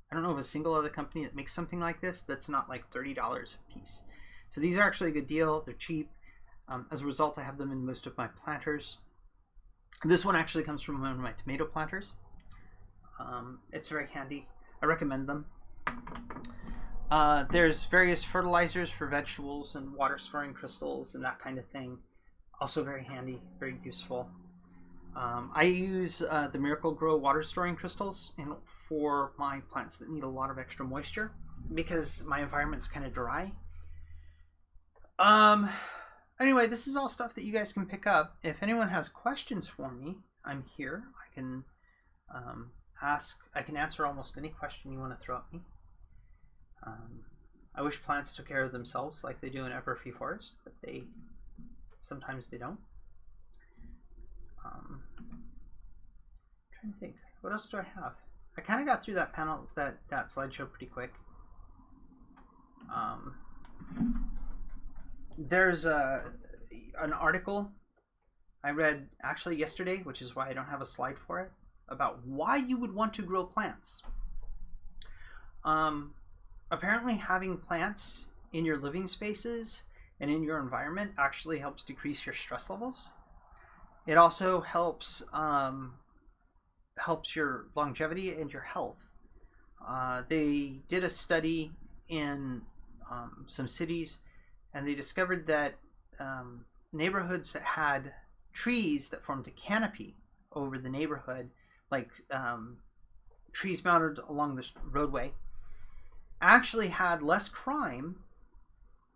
I don't know of a single other company that makes something like this that's not like $30 a piece. So these are actually a good deal. They're cheap. As a result, I have them in most of my planters. This one actually comes from one of my tomato planters. It's very handy. I recommend them. There's various fertilizers for vegetables and water storing crystals and that kind of thing. Also very handy, very useful. I use the Miracle Grow water storing crystals for my plants that need a lot of extra moisture because my environment's kind of dry. Anyway, this is all stuff that you guys can pick up. If anyone has questions for me, I'm here. I can I can answer almost any question you want to throw at me. I wish plants took care of themselves like they do in Everfree Forest, but sometimes they don't. Trying to think, what else do I have? I kind of got through that that slideshow pretty quick. There's an article I read actually yesterday, which is why I don't have a slide for it, about why you would want to grow plants. Apparently having plants in your living spaces and in your environment actually helps decrease your stress levels. It also helps your longevity and your health. They did a study in some cities, and they discovered that neighborhoods that had trees that formed a canopy over the neighborhood, like trees mounted along the roadway, actually had less crime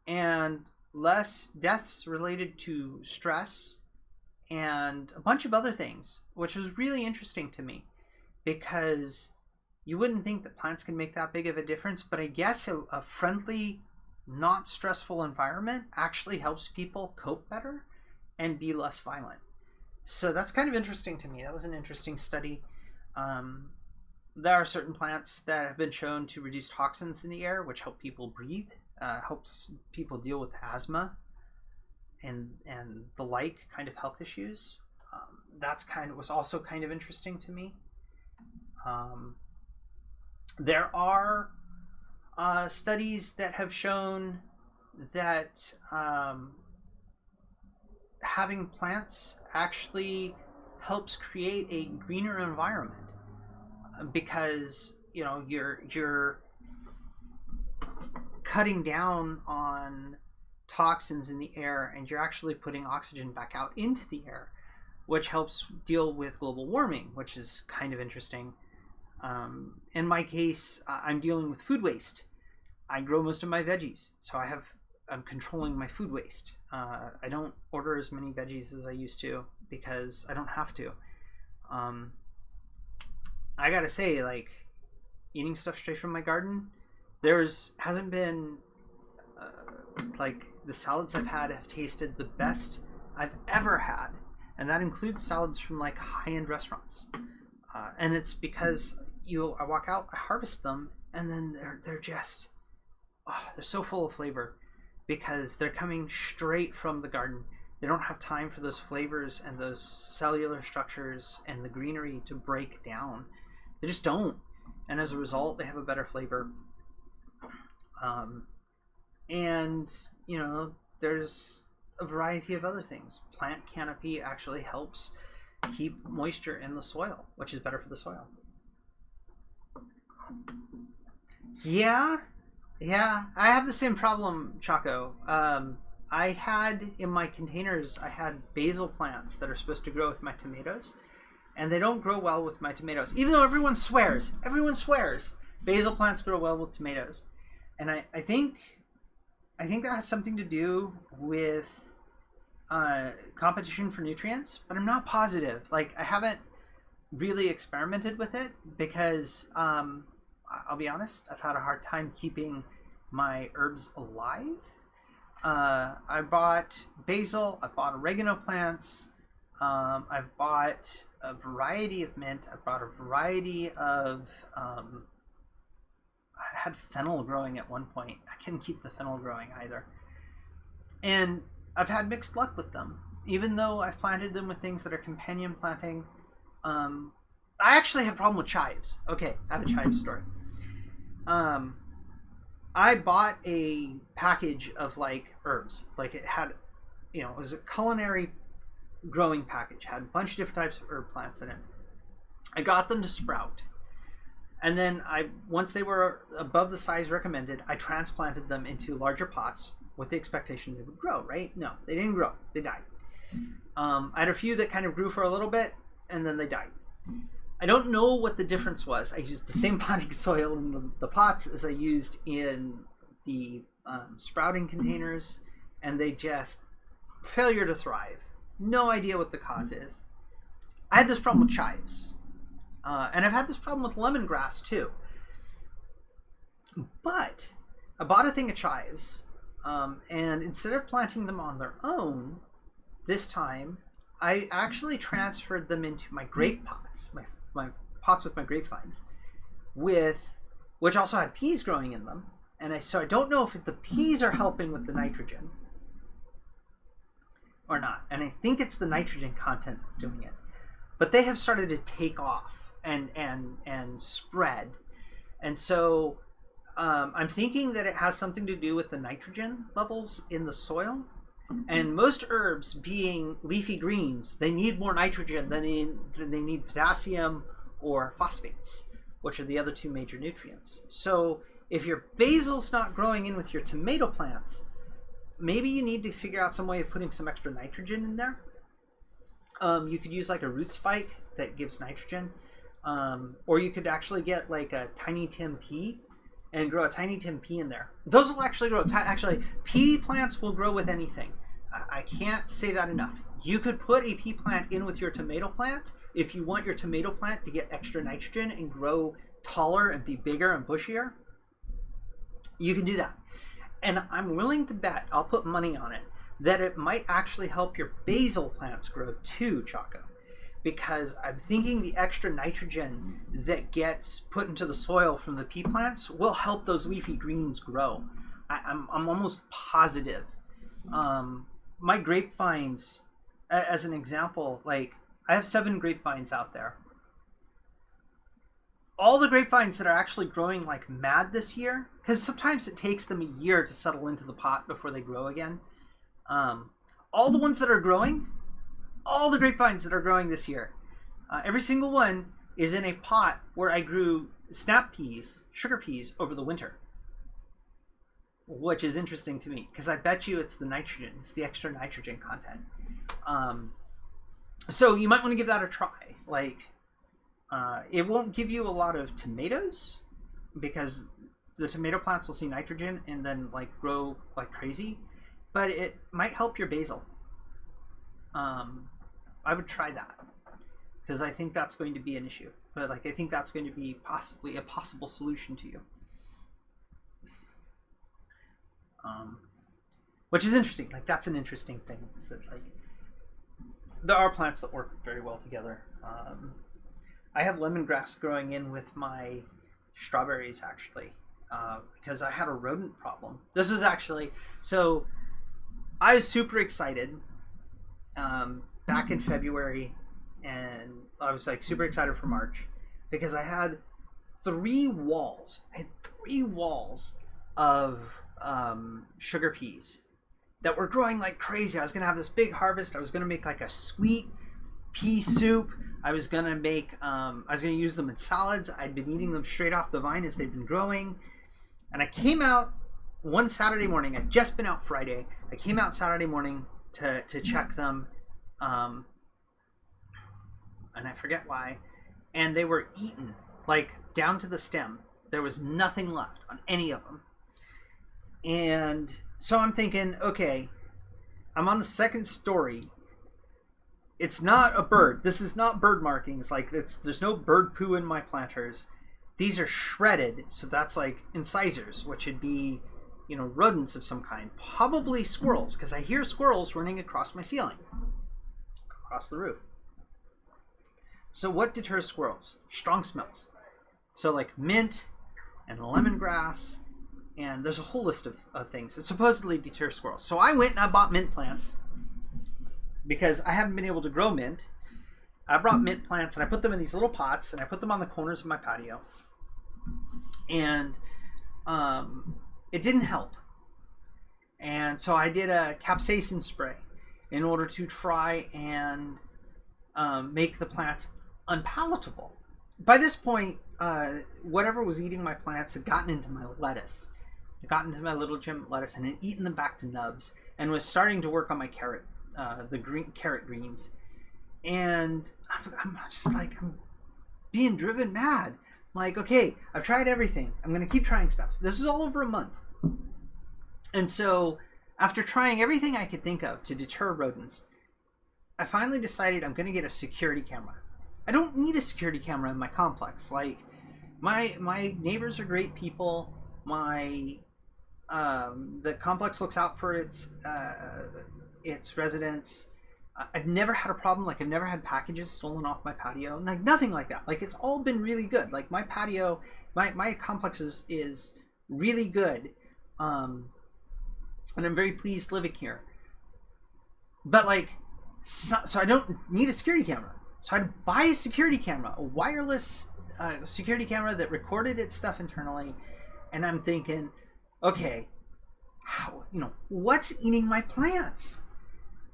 and less deaths related to stress and a bunch of other things, which was really interesting to me because you wouldn't think that plants can make that big of a difference, but I guess a friendly, not stressful environment actually helps people cope better and be less violent. So that's kind of interesting to me. That was an interesting study. There are certain plants that have been shown to reduce toxins in the air, which help people breathe, helps people deal with asthma and the like kind of health issues. Was also kind of interesting to me. There are studies that have shown that having plants actually helps create a greener environment because you're cutting down on toxins in the air, and you're actually putting oxygen back out into the air, which helps deal with global warming, which is kind of interesting. In my case, I'm dealing with food waste. I grow most of my veggies, so I'm controlling my food waste. I don't order as many veggies as I used to because I don't have to. I gotta say, like, eating stuff straight from my garden, hasn't been like, the salads I've had have tasted the best I've ever had, and that includes salads from like high-end restaurants. And it's because I walk out, I harvest them, and then they're just they're so full of flavor because they're coming straight from the garden. They don't have time for those flavors and those cellular structures and the greenery to break down. They just don't. And as a result, they have a better flavor. And, you know, there's a variety of other things. Plant canopy actually helps keep moisture in the soil, which is better for the soil. Yeah, I have the same problem, Chaco. I had in my containers, I had basil plants that are supposed to grow with my tomatoes, and they don't grow well with my tomatoes, even though everyone swears basil plants grow well with tomatoes. And I think that has something to do with competition for nutrients, but I'm not positive. Like, I haven't really experimented with it because I'll be honest, I've had a hard time keeping my herbs alive. I bought basil, I bought oregano plants, I've bought a variety of mint, I bought a variety of I had fennel growing at one point. I couldn't keep the fennel growing either. And I've had mixed luck with them. Even though I've planted them with things that are companion planting. I actually had a problem with chives. Okay, I have a chive story. I bought a package of like herbs. Like, it had, you know, it was a culinary growing package. Had a bunch of different types of herb plants in it. I got them to sprout. And then once they were above the size recommended, I transplanted them into larger pots with the expectation they would grow, right? No, they didn't grow. They died. I had a few that kind of grew for a little bit, and then they died. I don't know what the difference was. I used the same potting soil in the pots as I used in the sprouting containers, and they just failure to thrive. No idea what the cause is. I had this problem with chives. And I've had this problem with lemongrass too. But I bought a thing of chives, and instead of planting them on their own, this time I actually transferred them into my grape pots, my pots with my grapevines, which also had peas growing in them. And so I don't know if the peas are helping with the nitrogen or not. And I think it's the nitrogen content that's doing it. But they have started to take off and spread, and so I'm thinking that it has something to do with the nitrogen levels in the soil. And most herbs, being leafy greens, they need more nitrogen than they need potassium or phosphates, which are the other two major nutrients. So if your basil's not growing in with your tomato plants, maybe you need to figure out some way of putting some extra nitrogen in there. You could use like a root spike that gives nitrogen. Or you could actually get like a tiny Tim Pea and grow a tiny Tim Pea in there. Those will actually grow. Actually, pea plants will grow with anything. I can't say that enough. You could put a pea plant in with your tomato plant if you want your tomato plant to get extra nitrogen and grow taller and be bigger and bushier. You can do that. And I'm willing to bet, I'll put money on it, that it might actually help your basil plants grow too, Chaco. Because I'm thinking the extra nitrogen that gets put into the soil from the pea plants will help those leafy greens grow. I'm almost positive. My grapevines, as an example, like, I have 7 grapevines out there. All the grapevines that are actually growing like mad this year, because sometimes it takes them a year to settle into the pot before they grow again. All the ones that are growing, all the grapevines that are growing this year, every single one is in a pot where I grew snap peas, sugar peas, over the winter. which is interesting to me because I bet you it's the nitrogen. It's the extra nitrogen content. So you might want to give that a try. Like, it won't give you a lot of tomatoes because the tomato plants will see nitrogen and then like grow like crazy, but it might help your basil. I would try that because I think that's going to be an issue. But like, I think that's going to be possibly a possible solution to you. Which is interesting. Like, that's an interesting thing. Is that like there are plants that work very well together. I have lemongrass growing in with my strawberries actually, because I had a rodent problem. This was actually, so I was super excited back in February, and I was like super excited for March because I had three walls of sugar peas that were growing like crazy. I was gonna have this big harvest. I was gonna make like a sweet pea soup. I was gonna make I was gonna use them in salads. I'd been eating them straight off the vine as they'd been growing. And I came out one Saturday morning. I'd just been out Friday. I came out Saturday morning to check them, and I forget why, and they were eaten like down to the stem. There was nothing left on any of them. And so I'm thinking, okay, I'm on the second story. It's not a bird. This is not bird markings. Like, there's no bird poo in my planters. These are shredded, so that's like incisors, which would be, you know, rodents of some kind. Probably squirrels, because I hear squirrels running across my ceiling, across the roof. So what deters squirrels? Strong smells. So like mint and lemongrass, and there's a whole list of things that supposedly deter squirrels. So I went and I bought mint plants because I haven't been able to grow mint. I brought mint plants and I put them in these little pots and I put them on the corners of my patio. And it didn't help. And so I did a capsaicin spray in order to try and make the plants unpalatable. By this point, whatever was eating my plants had gotten into my lettuce. It got into my little gem lettuce and had eaten them back to nubs and was starting to work on my carrot, the carrot greens. And I'm just like, I'm being driven mad. Like, okay, I've tried everything. I'm going to keep trying stuff. This is all over a month. And so after trying everything I could think of to deter rodents, I finally decided I'm going to get a security camera. I don't need a security camera in my complex. Like, my neighbors are great people. The complex looks out for its residents. I've never had a problem. Like, I've never had packages stolen off my patio. Like, nothing like that. Like, it's all been really good. Like, my patio, my complex is really good. And I'm very pleased living here. But like, so I don't need a security camera. So I'd buy a security camera, a wireless security camera that recorded its stuff internally. And I'm thinking, okay, how, what's eating my plants?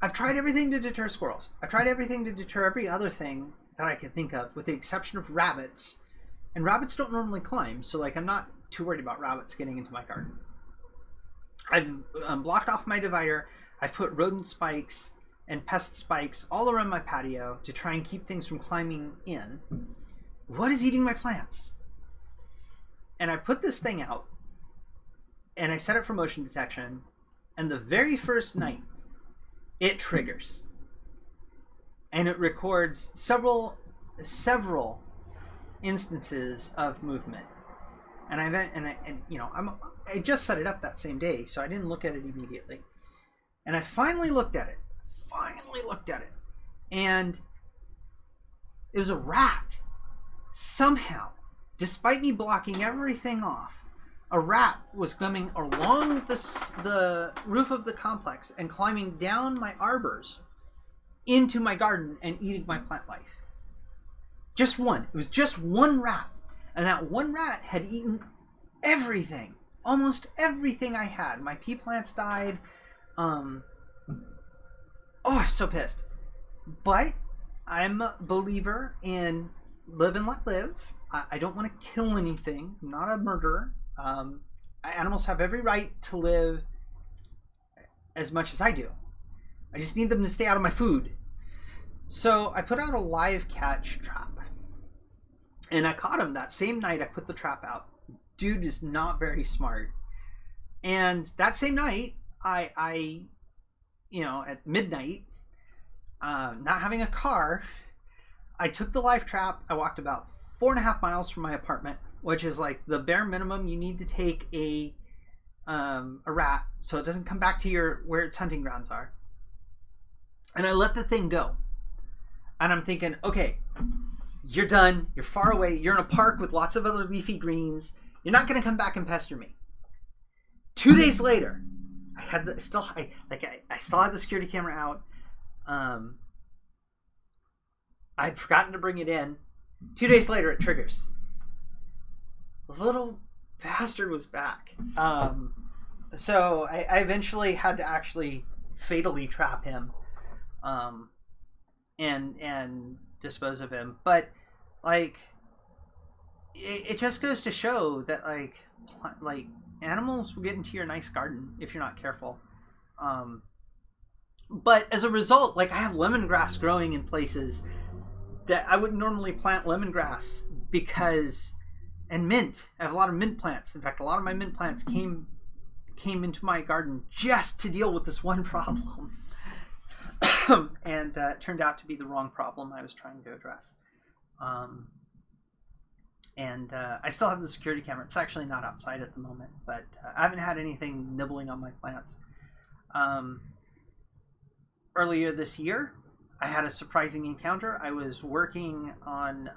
I've tried everything to deter squirrels. I've tried everything to deter every other thing that I could think of, with the exception of rabbits. And rabbits don't normally climb, so like, I'm not too worried about rabbits getting into my garden. I've blocked off my divider. I've put rodent spikes and pest spikes all around my patio to try and keep things from climbing in. What is eating my plants? And I put this thing out, and I set it for motion detection, and the very first night, it triggers. And it records several instances of movement. And I just set it up that same day, so I didn't look at it immediately. And I finally looked at it. And it was a rat. Somehow, despite me blocking everything off, a rat was coming along the roof of the complex and climbing down my arbors into my garden and eating my plant life. Just one. It was just one rat. And that one rat had eaten everything. Almost everything I had. My pea plants died. Oh, I'm so pissed. But I'm a believer in live and let live. I don't want to kill anything. I'm not a murderer. animals have every right to live as much as I do. I just need them to stay out of my food. So I put out a live catch trap. And I caught him that same night I put the trap out. Dude is not very smart. And that same night, I at midnight, not having a car, I took the live trap. I walked about 4.5 miles from my apartment, which is like the bare minimum you need to take a rat so it doesn't come back to where its hunting grounds are. And I let the thing go. And I'm thinking, okay, you're done. You're far away. You're in a park with lots of other leafy greens. You're not going to come back and pester me. 2 days later, I still had the security camera out. I'd forgotten to bring it in. 2 days later, it triggers. The little bastard was back. So I eventually had to actually fatally trap him, and dispose of him. But like, it just goes to show that like animals will get into your nice garden if you're not careful. But as a result, like, I have lemongrass growing in places that I wouldn't normally plant lemongrass and mint. I have a lot of mint plants. In fact, a lot of my mint plants came into my garden just to deal with this one problem. And it turned out to be the wrong problem I was trying to address. And I still have the security camera. It's actually not outside at the moment, but I haven't had anything nibbling on my plants. Earlier this year, I had a surprising encounter. I was working on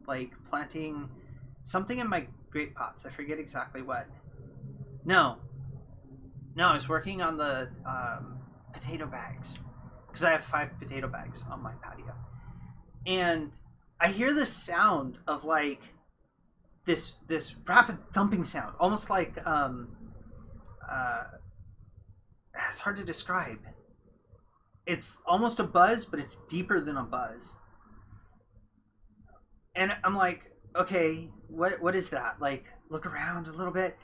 planting something in my grape pots. I forget exactly what. No, I was working on the potato bags, because I have 5 potato bags on my patio. And I hear this sound of like this rapid thumping sound, almost like it's hard to describe. It's almost a buzz, but it's deeper than a buzz. And I'm like, okay, what is that? Like, look around a little bit,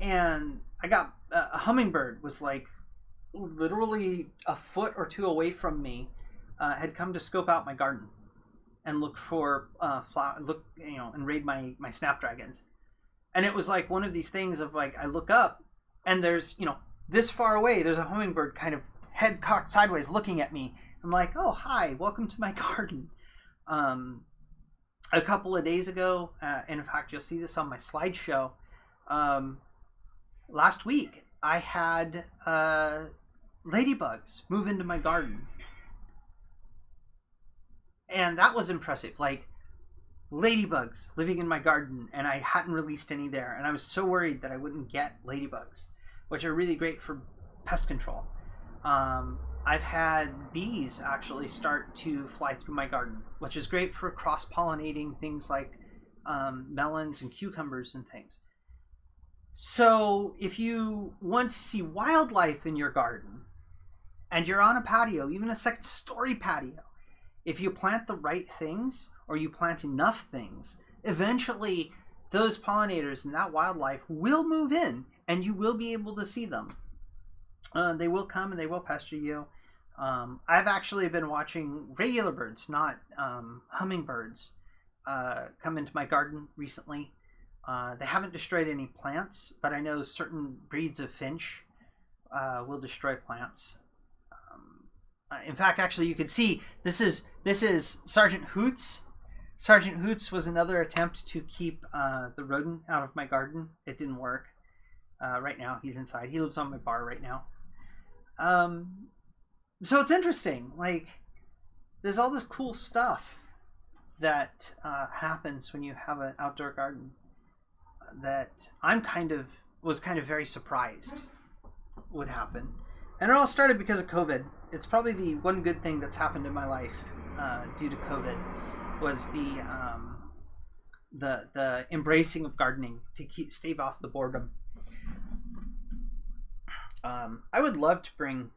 and I got a hummingbird was like literally a foot or two away from me, had come to scope out my garden and look for and raid my snapdragons. And it was like one of these things of like, I look up and there's, this far away, there's a hummingbird kind of head cocked sideways looking at me. I'm like, oh, hi, welcome to my garden. A couple of days ago, and in fact, you'll see this on my slideshow, last week, I had ladybugs move into my garden. And that was impressive. Like, ladybugs living in my garden, and I hadn't released any there. And I was so worried that I wouldn't get ladybugs, which are really great for pest control. I've had bees actually start to fly through my garden, which is great for cross-pollinating things like melons and cucumbers and things. So if you want to see wildlife in your garden, and you're on a patio, even a second-story patio, if you plant the right things, or you plant enough things, eventually those pollinators and that wildlife will move in, and you will be able to see them. They will come and they will pester you. I've actually been watching regular birds, not hummingbirds, come into my garden recently. They haven't destroyed any plants, but I know certain breeds of finch will destroy plants. In fact, actually, you can see this is Sergeant Hoots. Sergeant Hoots was another attempt to keep the rodent out of my garden. It didn't work. Right now, he's inside. He lives on my bar right now. So it's interesting. Like, there's all this cool stuff that happens when you have an outdoor garden that was kind of very surprised would happen. And it all started because of COVID. It's probably the one good thing that's happened in my life due to COVID was the embracing of gardening to stave off the boredom. I would love to bring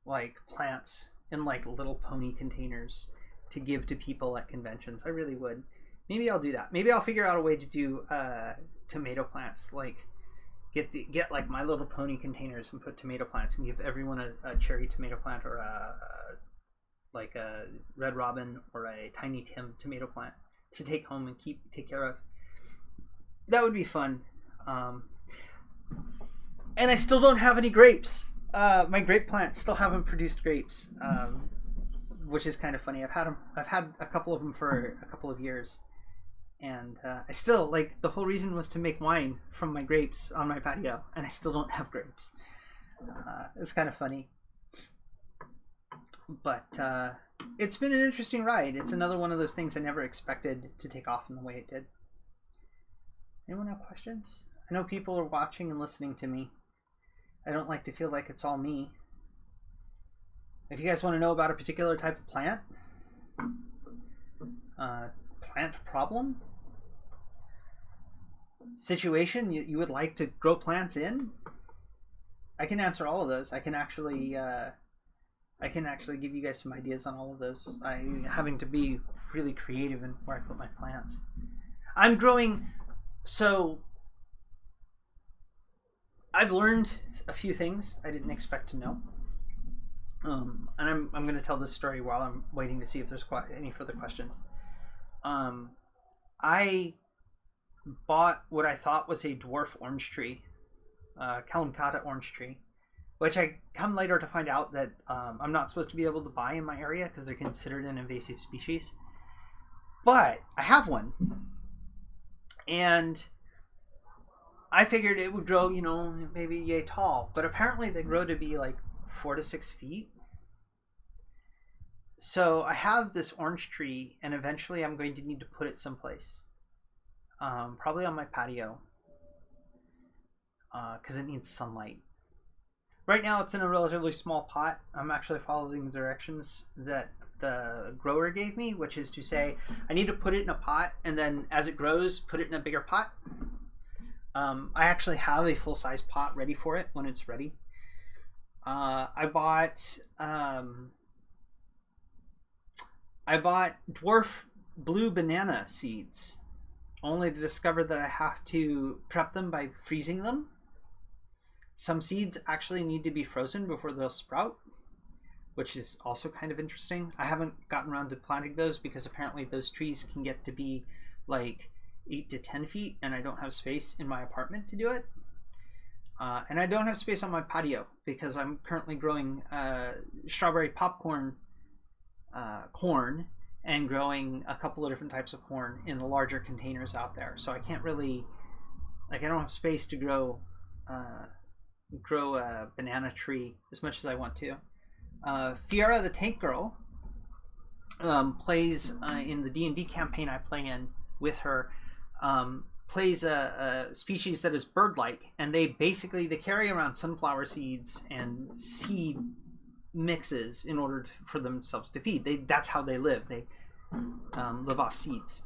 like plants in like little pony containers to give to people at conventions. I really would. Maybe I'll do that. Maybe I'll figure out a way to do tomato plants. Like, get like My Little Pony containers and put tomato plants and give everyone a cherry tomato plant or a Red Robin or a Tiny Tim tomato plant to take home and take care of. That would be fun. And I still don't have any grapes. My grape plants still haven't produced grapes, which is kind of funny. I've had a couple of them for a couple of years. And I still, like, the whole reason was to make wine from my grapes on my patio, and I still don't have grapes. It's kind of funny. But it's been an interesting ride. It's another one of those things I never expected to take off in the way it did. Anyone have questions? I know people are watching and listening to me. I don't like to feel like it's all me. If you guys want to know about a particular type of plant, plant problem, situation you would like to grow plants in, I can answer all of those. I can actually give you guys some ideas on all of those. I'm having to be really creative in where I put my plants. I'm growing, so I've learned a few things I didn't expect to know. And I'm going to tell this story while I'm waiting to see if there's any further questions. I bought what I thought was a dwarf orange tree, Kalamkata orange tree, which I come later to find out that I'm not supposed to be able to buy in my area because they're considered an invasive species. But I have one, and I figured it would grow, maybe yay tall, but apparently they grow to be like 4 to 6 feet. So I have this orange tree, and eventually I'm going to need to put it someplace, probably on my patio, because it needs sunlight. Right now it's in a relatively small pot. I'm actually following the directions that the grower gave me, which is to say I need to put it in a pot, and then as it grows, put it in a bigger pot. I actually have a full-size pot ready for it when it's ready. I bought dwarf blue banana seeds, only to discover that I have to prep them by freezing them. Some seeds actually need to be frozen before they'll sprout, which is also kind of interesting. I haven't gotten around to planting those because apparently those trees can get to be like 8 to 10 feet, and I don't have space in my apartment to do it. And I don't have space on my patio because I'm currently growing strawberry popcorn corn and growing a couple of different types of corn in the larger containers out there. So I can't really, I don't have space to grow a banana tree as much as I want to. Fiora the Tank Girl plays in the D&D campaign I play in with her. Plays a species that is bird-like, and they carry around sunflower seeds and seed mixes in order for themselves to feed. That's how they live. They live off seeds.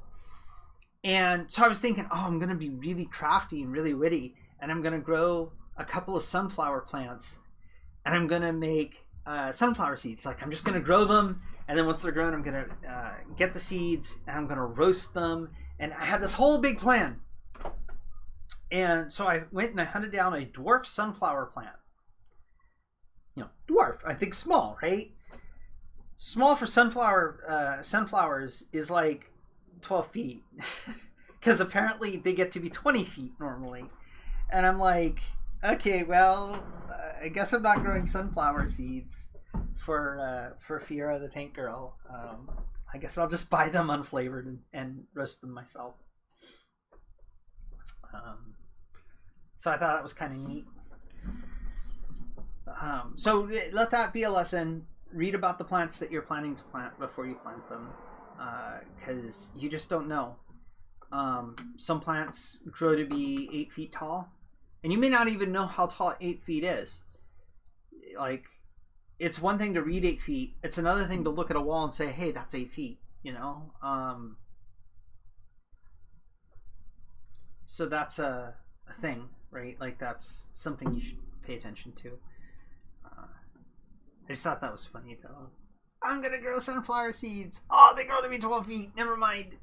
And so I was thinking, I'm going to be really crafty and really witty, and I'm going to grow a couple of sunflower plants, and I'm going to make sunflower seeds. Like, I'm just going to grow them, and then once they're grown, I'm going to get the seeds, and I'm going to roast them. And I had this whole big plan. And so I went and I hunted down a dwarf sunflower plant. Dwarf, I think small, right? Small for sunflowers is like 12 feet. Because apparently they get to be 20 feet normally. And I'm like, okay, well, I guess I'm not growing sunflower seeds for Fiora the Tank Girl. I guess I'll just buy them unflavored and roast them myself. So I thought that was kind of neat. So let that be a lesson. Read about the plants that you're planning to plant before you plant them, because you just don't know. Some plants grow to be 8 feet tall, and you may not even know how tall 8 feet is. Like, it's one thing to read 8 feet. It's another thing to look at a wall and say, hey, that's 8 feet, So that's a thing, right? Like, that's something you should pay attention to. I just thought that was funny, though. I'm going to grow sunflower seeds. Oh, they grow to be 12 feet. Never mind.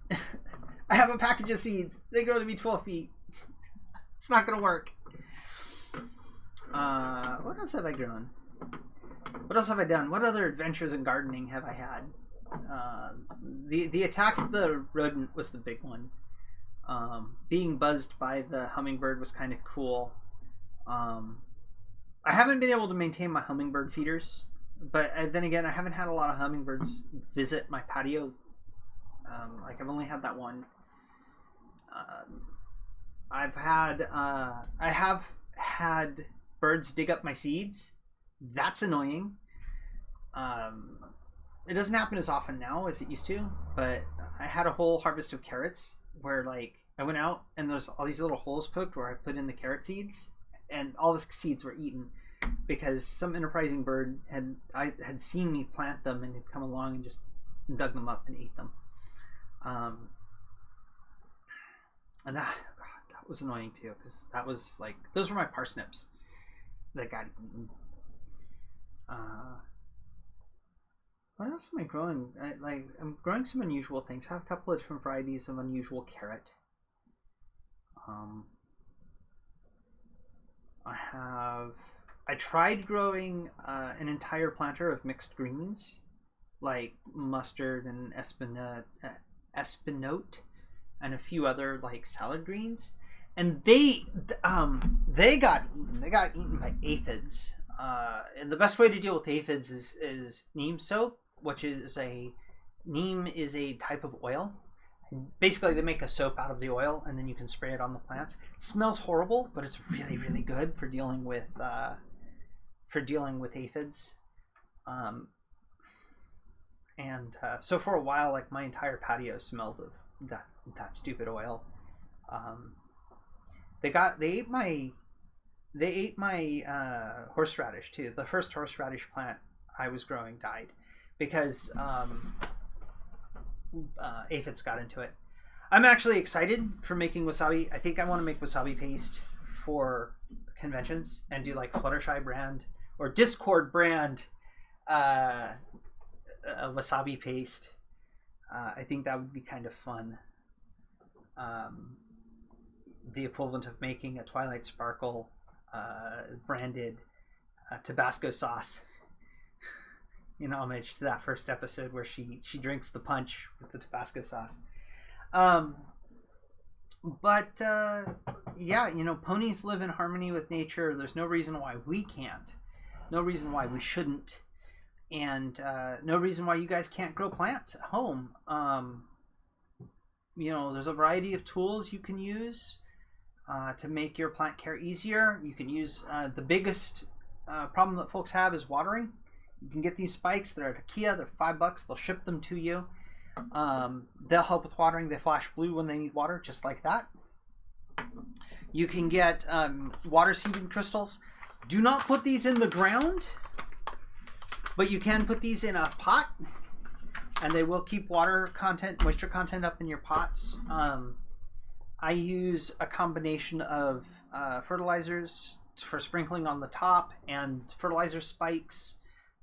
I have a package of seeds. They grow to be 12 feet. It's not going to work. What else have I grown? What else have I done? What other adventures in gardening have I had? The attack of the rodent was the big one. Being buzzed by the hummingbird was kind of cool. I haven't been able to maintain my hummingbird feeders, but then again, I haven't had a lot of hummingbirds visit my patio. I've only had that one. I have had birds dig up my seeds. That's annoying. It doesn't happen as often now as it used to, but I had a whole harvest of carrots where I went out and there's all these little holes poked where I put in the carrot seeds, and all the seeds were eaten because some enterprising bird had seen me plant them and had come along and just dug them up and ate them. And that was annoying too, because that was those were my parsnips that got eaten. What else am I growing? I'm growing some unusual things. I have a couple of different varieties of unusual carrot. I tried growing an entire planter of mixed greens, like mustard and espinote, and a few other salad greens, and they got eaten. They got eaten by aphids. And the best way to deal with aphids is neem soap, which is neem is a type of oil. Basically, they make a soap out of the oil, and then you can spray it on the plants. It smells horrible, but it's really, really good for dealing with aphids. So for a while, my entire patio smelled of that stupid oil. They ate my horseradish too. The first horseradish plant I was growing died because aphids got into it. I'm actually excited for making wasabi. I think I want to make wasabi paste for conventions and do Fluttershy brand or Discord brand wasabi paste. I think that would be kind of fun. The equivalent of making a Twilight Sparkle branded Tabasco sauce, in homage to that first episode where she drinks the punch with the Tabasco sauce. Ponies live in harmony with nature. There's no reason why we can't, no reason why we shouldn't, and no reason why you guys can't grow plants at home. There's a variety of tools you can use to make your plant care easier. You can use the biggest problem that folks have is watering. You can get these spikes. They're at Ikea. They're $5. They'll ship them to you. They'll help with watering. They flash blue when they need water, just like that. You can get water seeding crystals. Do not put these in the ground, but you can put these in a pot, and they will keep moisture content up in your pots. I use a combination of fertilizers for sprinkling on the top and fertilizer spikes,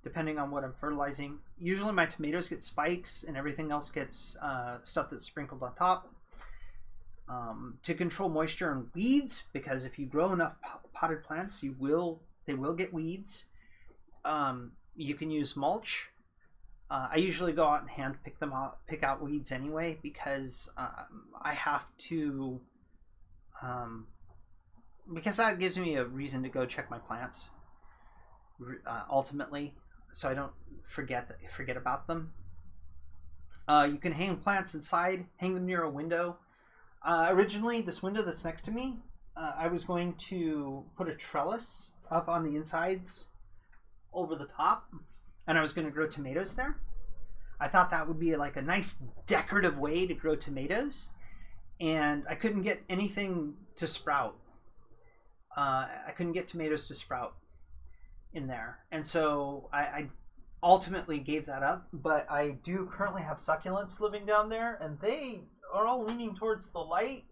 depending on what I'm fertilizing. Usually my tomatoes get spikes and everything else gets stuff that's sprinkled on top. To control moisture and weeds, because if you grow enough potted plants, they will get weeds. You can use mulch. I usually go out and hand pick out weeds anyway, because I have to, because that gives me a reason to go check my plants ultimately, so I don't forget about them. You can hang plants inside, hang them near a window. Originally, this window that's next to me, I was going to put a trellis up on the insides over the top, and I was going to grow tomatoes there. I thought that would be a nice decorative way to grow tomatoes, and I couldn't get anything to sprout. I couldn't get tomatoes to sprout in there, and so I ultimately gave that up. But I do currently have succulents living down there, and they are all leaning towards the light.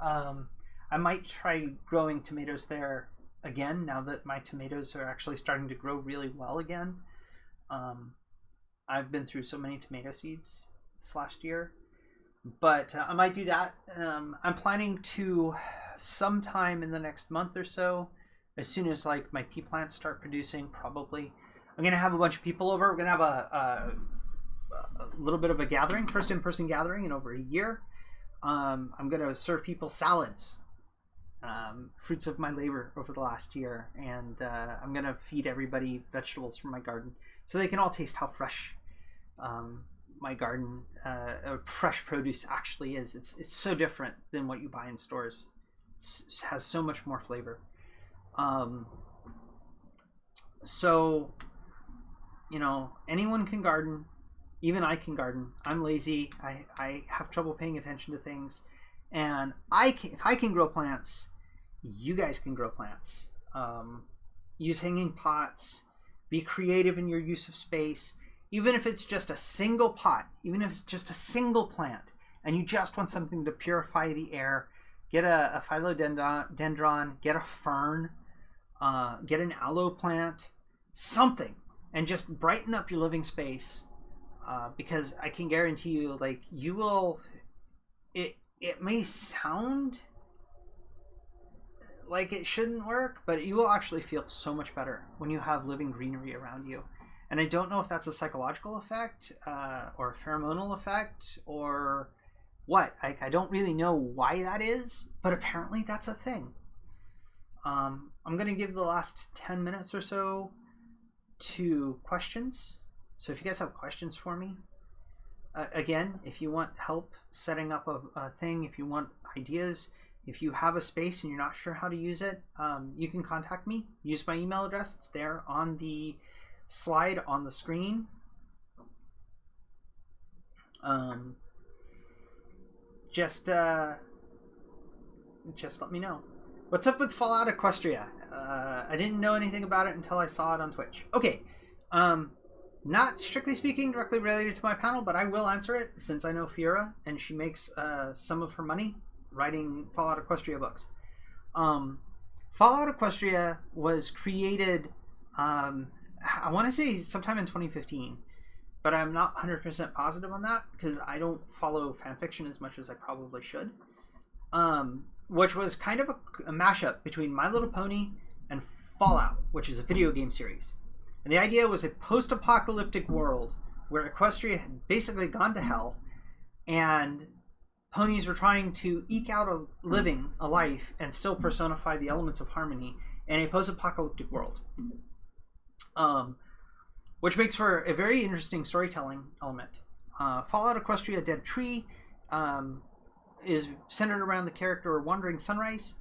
I might try growing tomatoes there again now that my tomatoes are actually starting to grow really well again. I've been through so many tomato seeds this last year, but I might do that. I'm planning to sometime in the next month or so as soon as like my pea plants start producing, probably. I'm gonna have a bunch of people over. We're gonna have a little bit of a gathering, first in-person gathering in over a year. I'm gonna serve people salads, fruits of my labor over the last year, and I'm gonna feed everybody vegetables from my garden so they can all taste how fresh my garden, fresh produce actually is. It's so different than what you buy in stores. It has so much more flavor. So, you know, anyone can garden. Even I can garden. I'm lazy. I have trouble paying attention to things. And if I can grow plants, you guys can grow plants. Use hanging pots. Be creative in your use of space. Even if it's just a single pot, even if it's just a single plant, and you just want something to purify the air, get a philodendron, get a fern, get an aloe plant, something, and just brighten up your living space. Because I can guarantee you, like, you will, it may sound like it shouldn't work, but you will actually feel so much better when you have living greenery around you. And I don't know if that's a psychological effect, or a pheromonal effect, or what. I don't really know why that is, but apparently that's a thing. I'm going to give the last 10 minutes or so to questions. So if you guys have questions for me, again, if you want help setting up a thing, if you want ideas, if you have a space and you're not sure how to use it, you can contact me. Use my email address. It's there on the slide on the screen. Just let me know. What's up with Fallout Equestria? I didn't know anything about it until I saw it on Twitch. Okay. Not strictly speaking directly related to my panel, but I will answer it since I know Fiora and she makes some of her money writing Fallout Equestria books. Fallout Equestria was created, I want to say sometime in 2015, but I'm not 100% positive on that because I don't follow fanfiction as much as I probably should. Which was kind of a mashup between My Little Pony and Fallout, which is a video game series. And the idea was a post-apocalyptic world where Equestria had basically gone to hell and ponies were trying to eke out a living, a life, and still personify the elements of harmony in a post-apocalyptic world. Which makes for a very interesting storytelling element. Fallout Equestria Dead Tree is centered around the character Wandering Sunrise,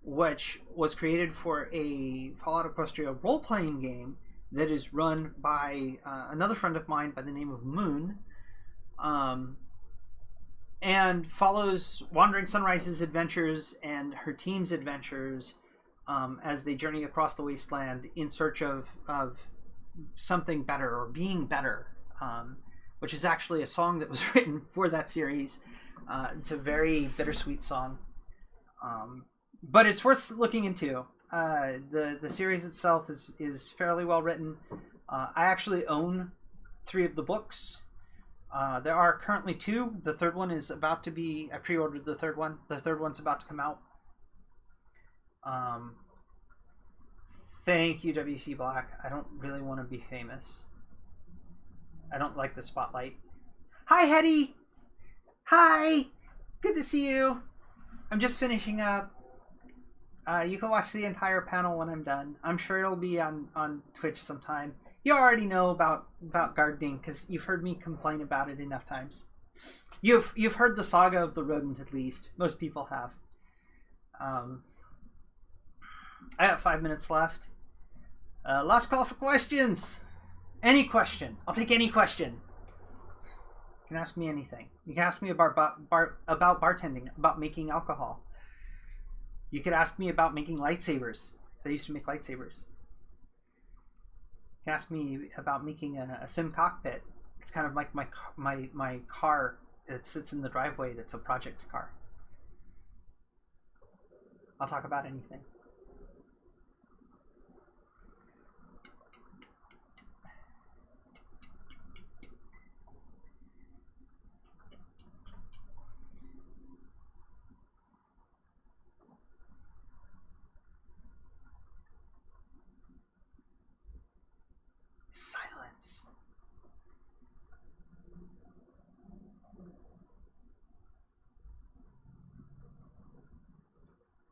which was created for a Fallout Equestria role-playing game that is run by another friend of mine by the name of Moon, and follows Wandering Sunrise's adventures and her team's adventures as they journey across the wasteland in search of something better or being better, which is actually a song that was written for that series. It's a very bittersweet song, but it's worth looking into. The series itself is fairly well written. I actually own 3 of the books. There are currently 2. The third one is about to be... I pre-ordered the third one. The third one's about to come out. Thank you, WC Black. I don't really want to be famous. I don't like the spotlight. Hi, Hetty! Hi! Good to see you. I'm just finishing up. You can watch the entire panel when I'm done. I'm sure it'll be on Twitch sometime. You already know about gardening because you've heard me complain about it enough times. You've heard the saga of the rodent at least. Most people have. I have 5 minutes left. Last call for questions. Any question. I'll take any question. You can ask me anything. You can ask me about bartending, about making alcohol. You could ask me about making lightsabers. So I used to make lightsabers. You can ask me about making a sim cockpit. It's kind of like my car that sits in the driveway that's a project car. I'll talk about anything.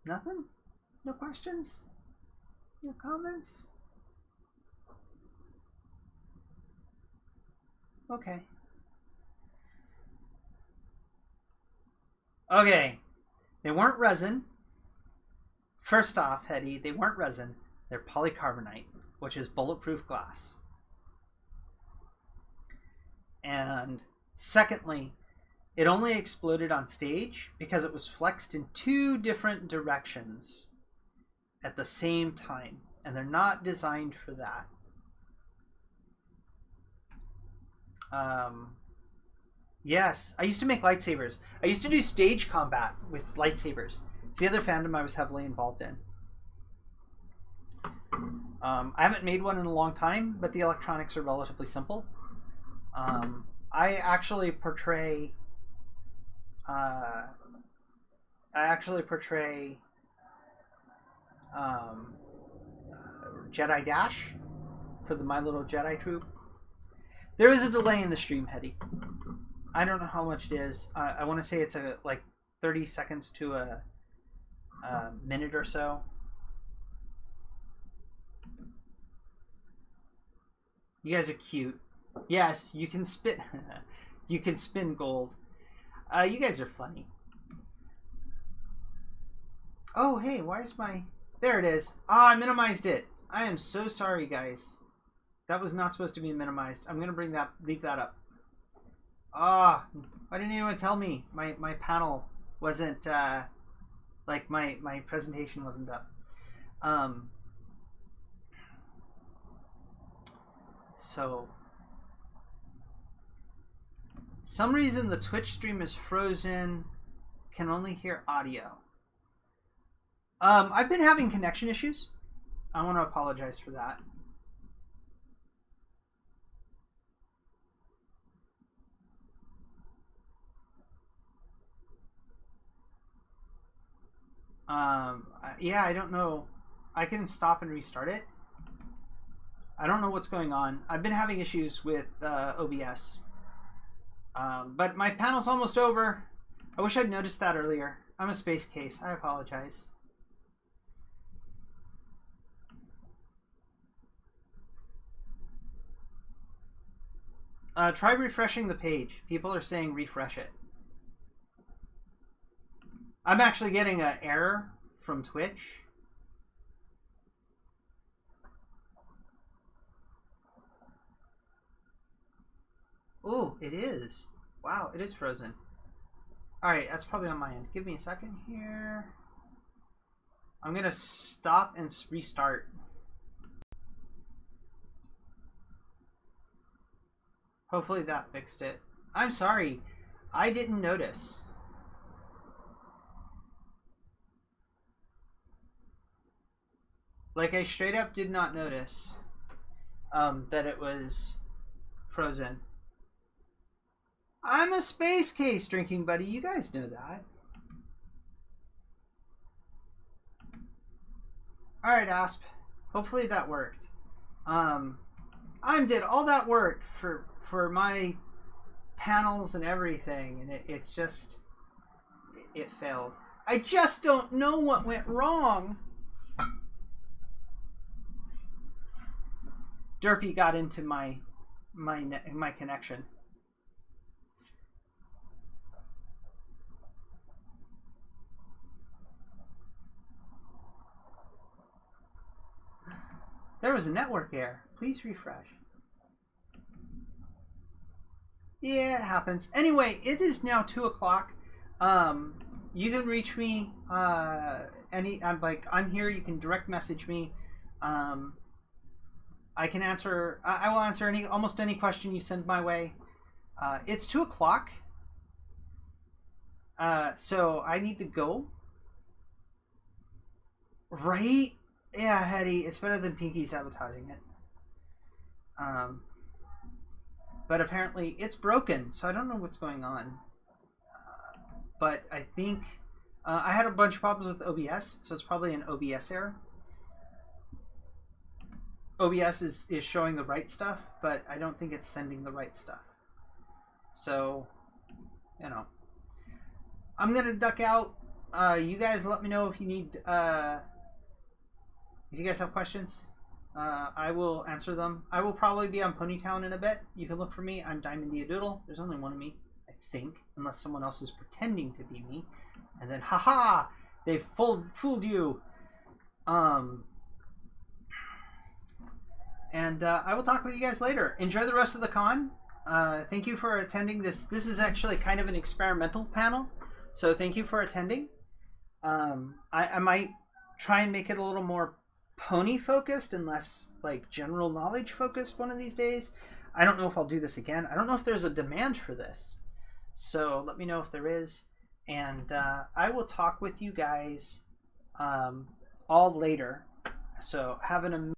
Nothing? No questions? No comments? Okay. Okay. They weren't resin. First off, Hetty, they weren't resin. They're polycarbonate, which is bulletproof glass. And secondly, it only exploded on stage because it was flexed in 2 different directions at the same time. And they're not designed for that. Yes, I used to make lightsabers. I used to do stage combat with lightsabers. It's the other fandom I was heavily involved in. I haven't made one in a long time, but the electronics are relatively simple. I actually portray Jedi Dash for the My Little Jedi Troop. There is a delay in the stream, Hetty. I don't know how much it is. I want to say it's like 30 seconds to a minute or so. You guys are cute. Yes, you can spin. You can spin gold. You guys are funny. Oh, hey, why is my... There it is. Ah, I minimized it. I am so sorry, guys. That was not supposed to be minimized. I'm going to leave that up. Ah, why didn't anyone tell me? My panel wasn't, like, my presentation wasn't up. So, some reason the Twitch stream is frozen. Can only hear audio. I've been having connection issues. I want to apologize for that. Yeah, I don't know. I can stop and restart it. I don't know what's going on. I've been having issues with OBS. But my panel's almost over. I wish I'd noticed that earlier. I'm a space case. I apologize. Try refreshing the page. People are saying refresh it. I'm actually getting an error from Twitch. Oh, it is. Wow, it is frozen. Alright, that's probably on my end. Give me a second here. I'm going to stop and restart. Hopefully that fixed it. I'm sorry. I didn't notice. Like, I straight up did not notice that it was frozen. I'm a space case drinking buddy. You guys know that. Alright, Asp. Hopefully that worked. I did all that work for my panels and everything, and it's just... It failed. I just don't know what went wrong. Derpy got into my connection. There was a network error. Please refresh. Yeah, it happens. Anyway, it is now 2 o'clock. You can reach me I'm here. You can direct message me. I can answer. I will answer almost any question you send my way. It's 2 o'clock, so I need to go. Right? Yeah, Hetty. It's better than Pinky sabotaging it. But apparently it's broken, so I don't know what's going on. But I think I had a bunch of problems with OBS, so it's probably an OBS error. OBS is showing the right stuff, but I don't think it's sending the right stuff. So, you know. I'm going to duck out. You guys let me know if you need, if you guys have questions. I will answer them. I will probably be on Ponytown in a bit. You can look for me. I'm Diamondia Doodle. There's only one of me, I think, unless someone else is pretending to be me. And then, haha, they fooled you. And I will talk with you guys later. Enjoy the rest of the con. Thank you for attending this. This is actually kind of an experimental panel, so thank you for attending. I might try and make it a little more pony focused and less like general knowledge focused one of these days. I don't know if I'll do this again. I don't know if there's a demand for this, so let me know if there is. And I will talk with you guys all later. So have an amazing